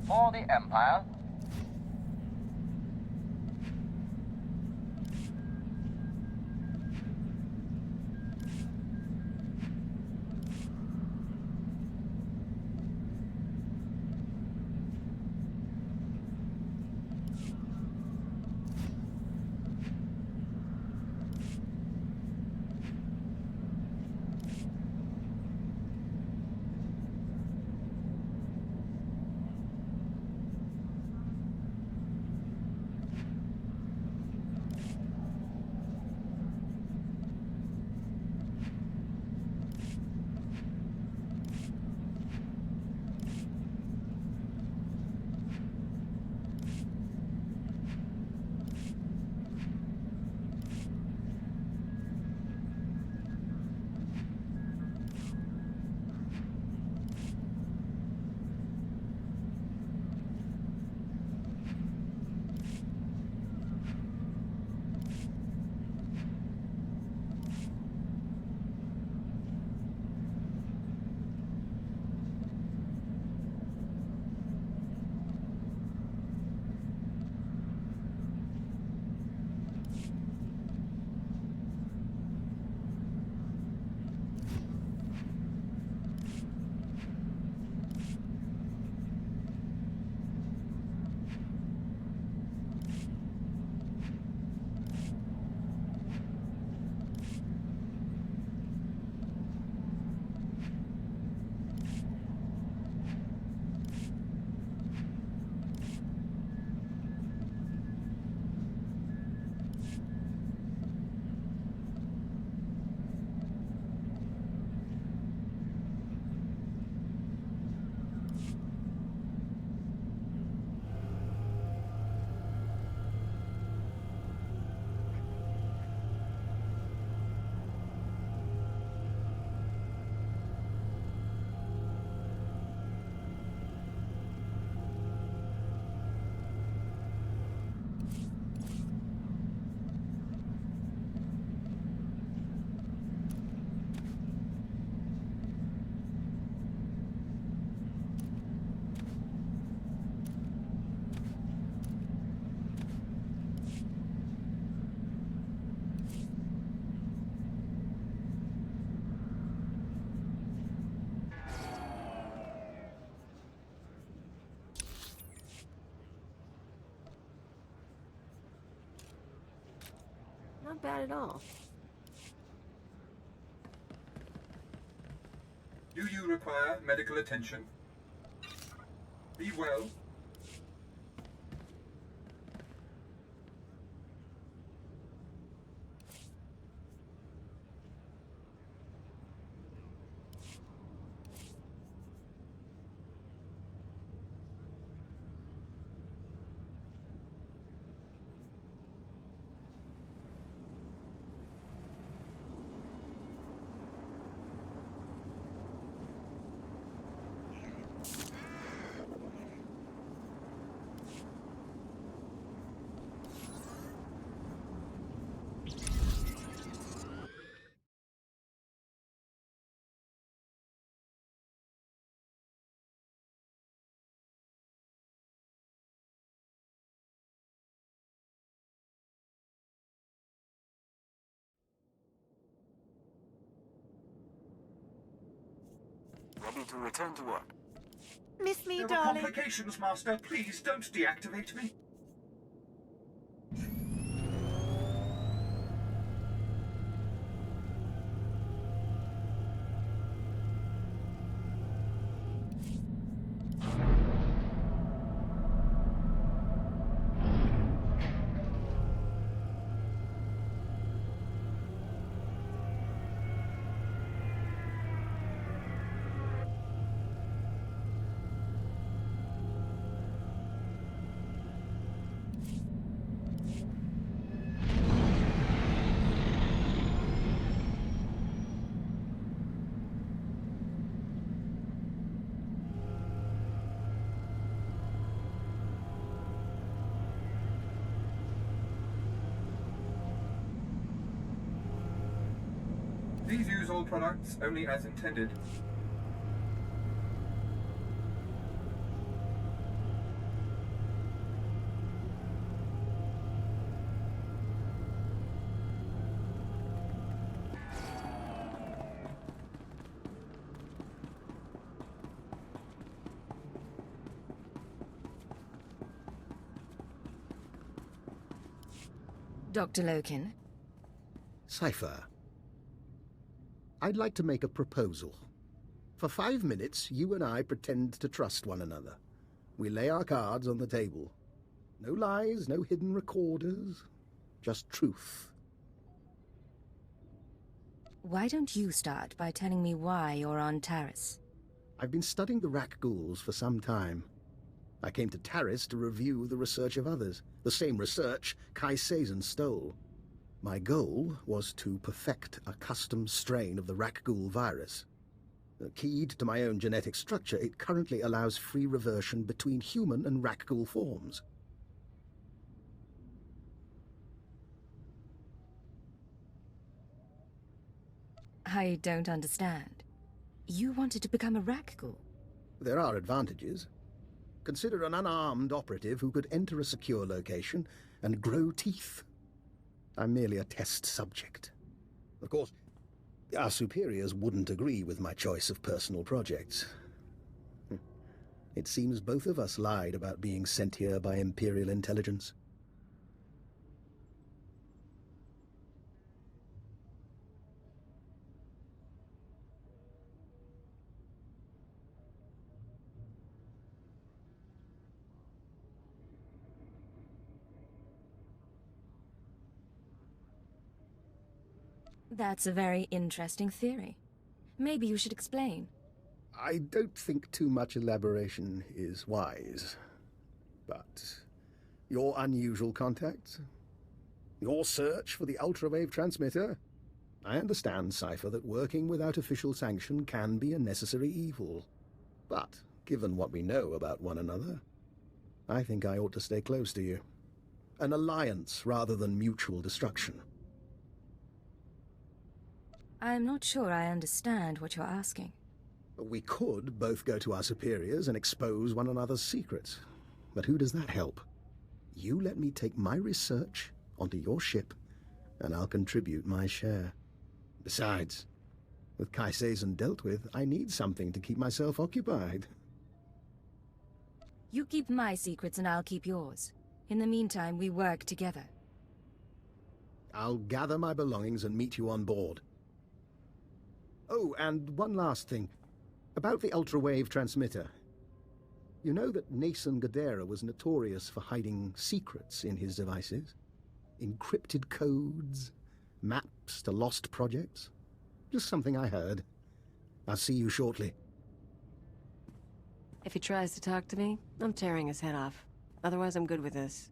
For the Empire. Not bad at all. Do you require medical attention? Be well. Ready to return to work. Miss me, There were darling. complications, Master. Please don't deactivate me. Please use all products only as intended. Dr. Loken? Cypher. I'd like to make a proposal. For 5 minutes, you and I pretend to trust one another. We lay our cards on the table. No lies, no hidden recorders. Just truth. Why don't you start by telling me why you're on Taris? I've been studying the Rakghouls for some time. I came to Taris to review the research of others, the same research Kai Sazin stole. My goal was to perfect a custom strain of the Rakghoul virus. Keyed to my own genetic structure, it currently allows free reversion between human and Rakghoul forms. I don't understand. You wanted to become a Rakghoul? There are advantages. Consider an unarmed operative who could enter a secure location and grow teeth. I'm merely a test subject. Of course, our superiors wouldn't agree with my choice of personal projects. It seems both of us lied about being sent here by Imperial intelligence. That's a very interesting theory. Maybe you should explain. I don't think too much elaboration is wise. But your unusual contacts? Your search for the ultrawave transmitter? I understand, Cypher, that working without official sanction can be a necessary evil. But, given what we know about one another, I think I ought to stay close to you. An alliance rather than mutual destruction. I'm not sure I understand what you're asking. We could both go to our superiors and expose one another's secrets. But who does that help? You let me take my research onto your ship, and I'll contribute my share. Besides, with Kai Sazin dealt with, I need something to keep myself occupied. You keep my secrets and I'll keep yours. In the meantime, we work together. I'll gather my belongings and meet you on board. Oh, and one last thing. About the ultra-wave transmitter. You know that Nason Gadara was notorious for hiding secrets in his devices? Encrypted codes, maps to lost projects? Just something I heard. I'll see you shortly. If he tries to talk to me, I'm tearing his head off. Otherwise, I'm good with this.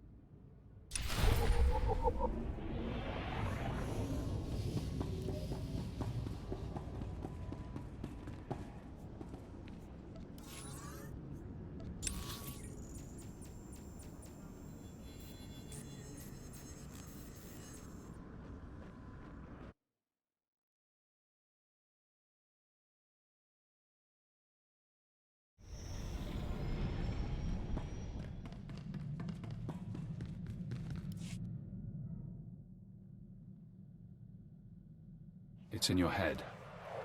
It's in your head.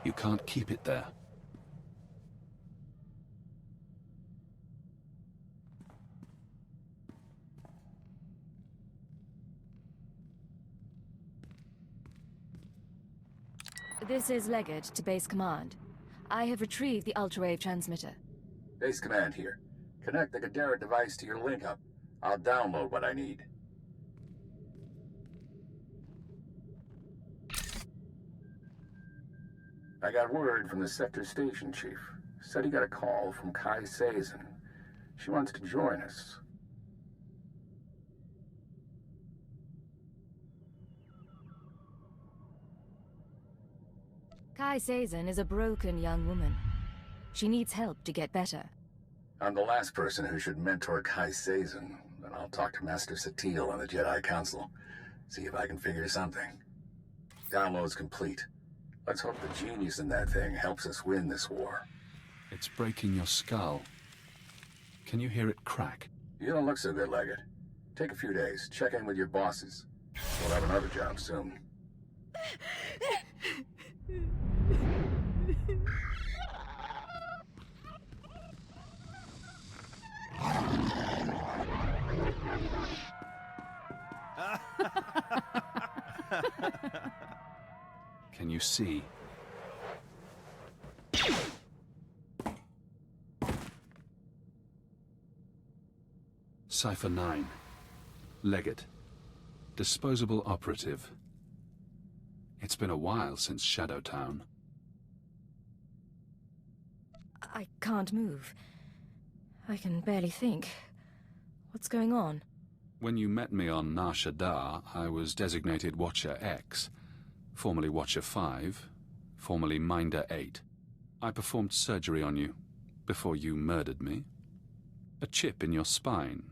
You can't keep it there. This is Leggett to Base Command. I have retrieved the ultra-wave transmitter. Base Command here. Connect the Gadara device to your link-up. I'll download what I need. I got word from the Sector Station Chief. Said he got a call from Kai Sazin. She wants to join us. Kai Sazin is a broken young woman. She needs help to get better. I'm the last person who should mentor Kai Sazin, but I'll talk to Master Satele and the Jedi Council. See if I can figure something. Download's complete. Let's hope the genius in that thing helps us win this war. It's breaking your skull. Can you hear it crack? You don't look so good, Leggett. Take a few days. Check in with your bosses. We'll have another job soon. Can you see? Cypher 9. Leggett. Disposable operative. It's been a while since Shadowtown. I can't move. I can barely think. What's going on? When you met me on Nar Shaddaa, I was designated Watcher X, formerly Watcher 5, formerly Minder 8. I performed surgery on you before you murdered me. A chip in your spine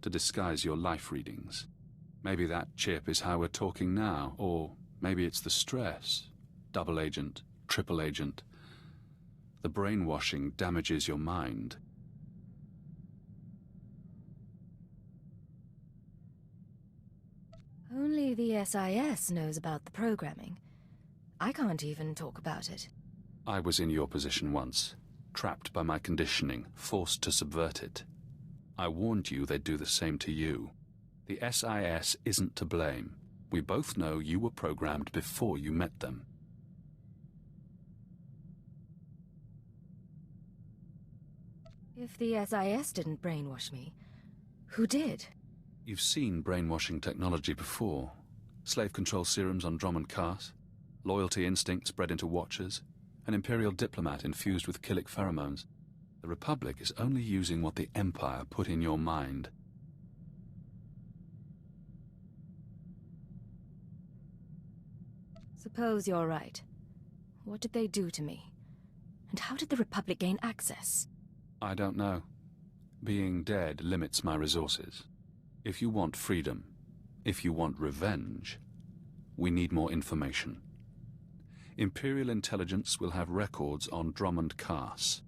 to disguise your life readings. Maybe that chip is how we're talking now, or maybe it's the stress. Double agent, triple agent. The brainwashing damages your mind. Only the SIS knows about the programming. I can't even talk about it. I was in your position once, trapped by my conditioning, forced to subvert it. I warned you they'd do the same to you. The SIS isn't to blame. We both know you were programmed before you met them. If the SIS didn't brainwash me, who did? You've seen brainwashing technology before. Slave control serums on Drummond Kaas, loyalty instincts bred into Watchers, an Imperial diplomat infused with Killik pheromones. The Republic is only using what the Empire put in your mind. Suppose you're right. What did they do to me? And how did the Republic gain access? I don't know. Being dead limits my resources. If you want freedom, if you want revenge, we need more information. Imperial intelligence will have records on Drummond Kaas.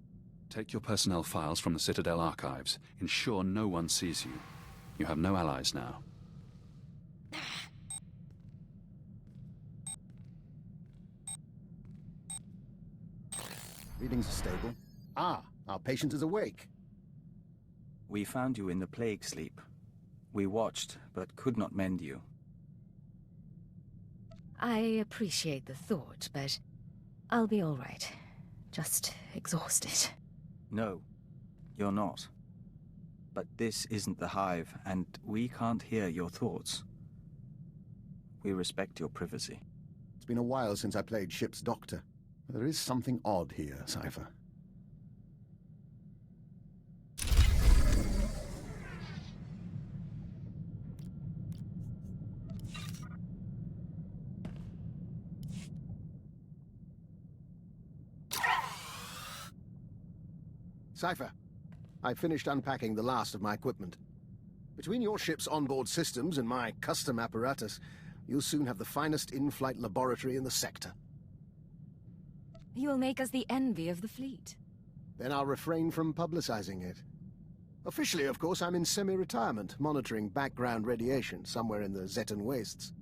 Take your personnel files from the Citadel archives. Ensure no one sees you. You have no allies now. Readings are stable. Ah, our patient is awake. We found you in the plague sleep. We watched, but could not mend you. I appreciate the thought, but I'll be all right. Just exhausted. No, you're not. But this isn't the Hive, and we can't hear your thoughts. We respect your privacy. It's been a while since I played ship's doctor. There is something odd here, Cypher. Cypher, I finished unpacking the last of my equipment. Between your ship's onboard systems and my custom apparatus, you'll soon have the finest in-flight laboratory in the sector. You'll make us the envy of the fleet. Then I'll refrain from publicizing it. Officially, of course, I'm in semi-retirement, monitoring background radiation somewhere in the Zetan wastes.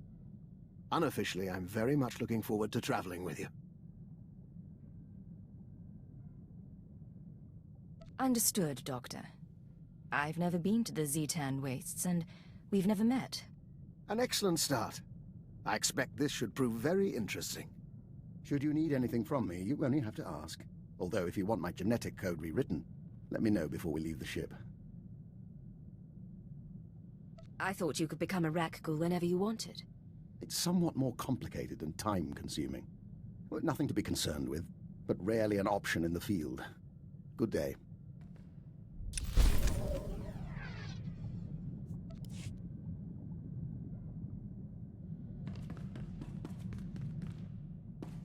Unofficially, I'm very much looking forward to traveling with you. Understood, Doctor. I've never been to the Zetan wastes, and we've never met. An excellent start. I expect this should prove very interesting. Should you need anything from me, you only have to ask. Although if you want my genetic code rewritten, let me know before we leave the ship. I thought you could become a Rakghoul whenever you wanted. It's somewhat more complicated and time-consuming. Well, nothing to be concerned with, but rarely an option in the field. Good day.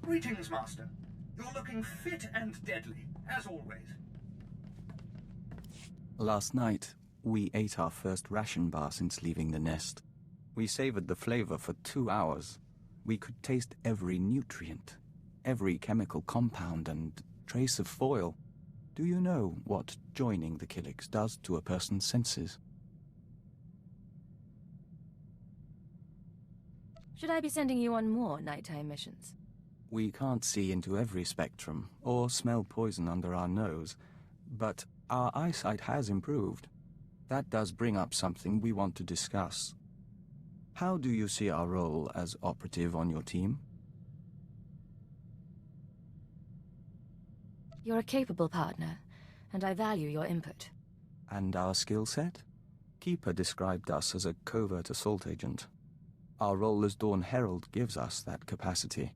Greetings, Master. You're looking fit and deadly, as always. Last night, we ate our first ration bar since leaving the nest. We savored the flavor for 2 hours. We could taste every nutrient, every chemical compound and trace of foil. Do you know what joining the Killiks does to a person's senses? Should I be sending you on more nighttime missions? We can't see into every spectrum, or smell poison under our nose, but our eyesight has improved. That does bring up something we want to discuss. How do you see our role as operative on your team? You're a capable partner, and I value your input. And our skill set? Keeper described us as a covert assault agent. Our role as Dawn Herald gives us that capacity.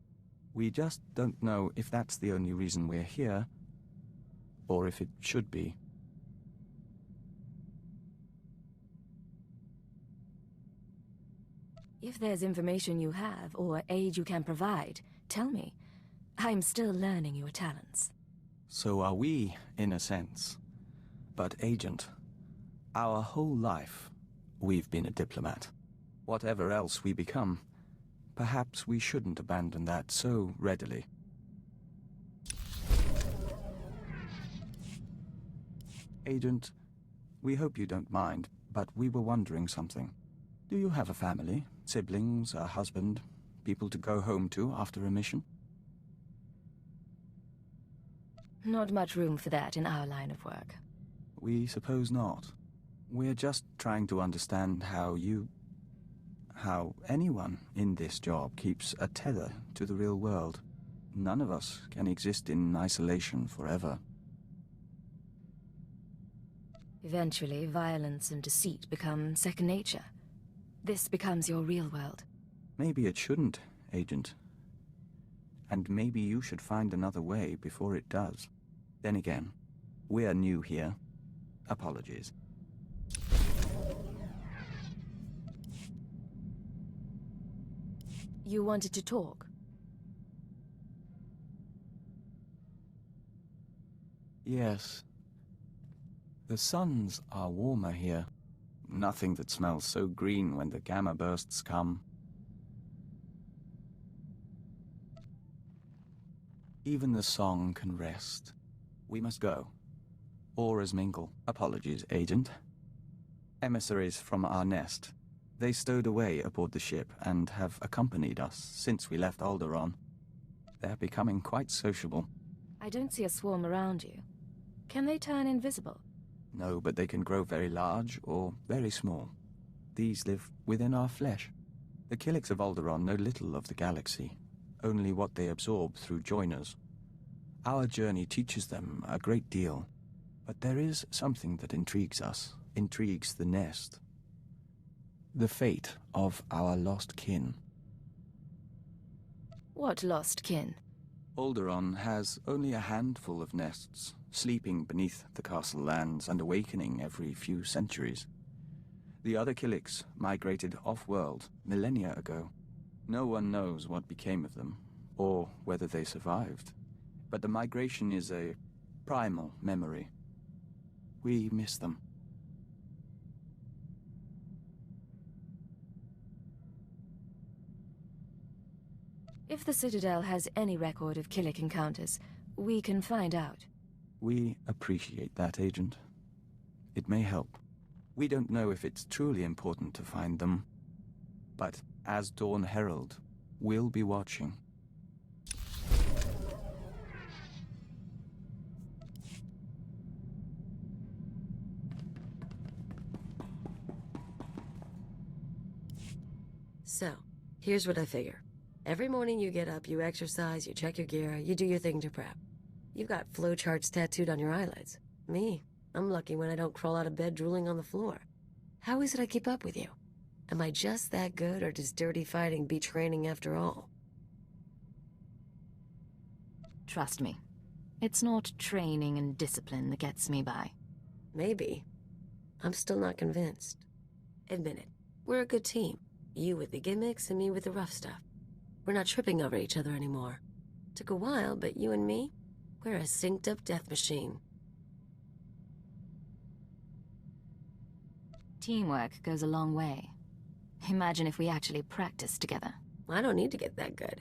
We just don't know if that's the only reason we're here, or if it should be. If there's information you have, or aid you can provide, tell me. I'm still learning your talents. So are we, in a sense. But, Agent, our whole life, we've been a diplomat. Whatever else we become, perhaps we shouldn't abandon that so readily. Agent, we hope you don't mind, but we were wondering something. Do you have a family, siblings, a husband, people to go home to after a mission? Not much room for that in our line of work. We suppose not. We're just trying to understand how anyone in this job keeps a tether to the real world. None of us can exist in isolation forever. Eventually, violence and deceit become second nature. This becomes your real world. Maybe it shouldn't, Agent. And maybe you should find another way before it does. Then again, we're new here. Apologies. You wanted to talk? Yes. The suns are warmer here. Nothing that smells so green when the gamma bursts come. Even the song can rest. We must go. Auras mingle. Apologies, Agent. Emissaries from our nest. They stowed away aboard the ship and have accompanied us since we left Alderaan. They're becoming quite sociable. I don't see a swarm around you. Can they turn invisible? No, but they can grow very large or very small. These live within our flesh. The Killiks of Alderaan know little of the galaxy, only what they absorb through joiners. Our journey teaches them a great deal, but there is something that intrigues us, intrigues the Nest. The fate of our lost kin. What lost kin? Alderaan has only a handful of nests, sleeping beneath the castle lands and awakening every few centuries. The other Killiks migrated off-world millennia ago. No one knows what became of them, or whether they survived. But the migration is a primal memory. We miss them. If the Citadel has any record of Killik encounters, we can find out. We appreciate that, Agent. It may help. We don't know if it's truly important to find them, but as Dawn Herald, we'll be watching. So, here's what I figure. Every morning you get up, you exercise, you check your gear, you do your thing to prep. You've got flowcharts tattooed on your eyelids. Me, I'm lucky when I don't crawl out of bed drooling on the floor. How is it I keep up with you? Am I just that good, or does dirty fighting beat training after all? Trust me. It's not training and discipline that gets me by. Maybe. I'm still not convinced. Admit it. We're a good team. You with the gimmicks and me with the rough stuff. We're not tripping over each other anymore. Took a while, but you and me, we're a synced-up death machine. Teamwork goes a long way. Imagine if we actually practiced together. I don't need to get that good.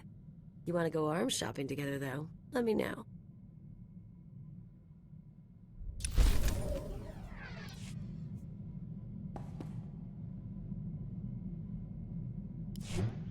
You want to go arms shopping together, though? Let me know. Hmm?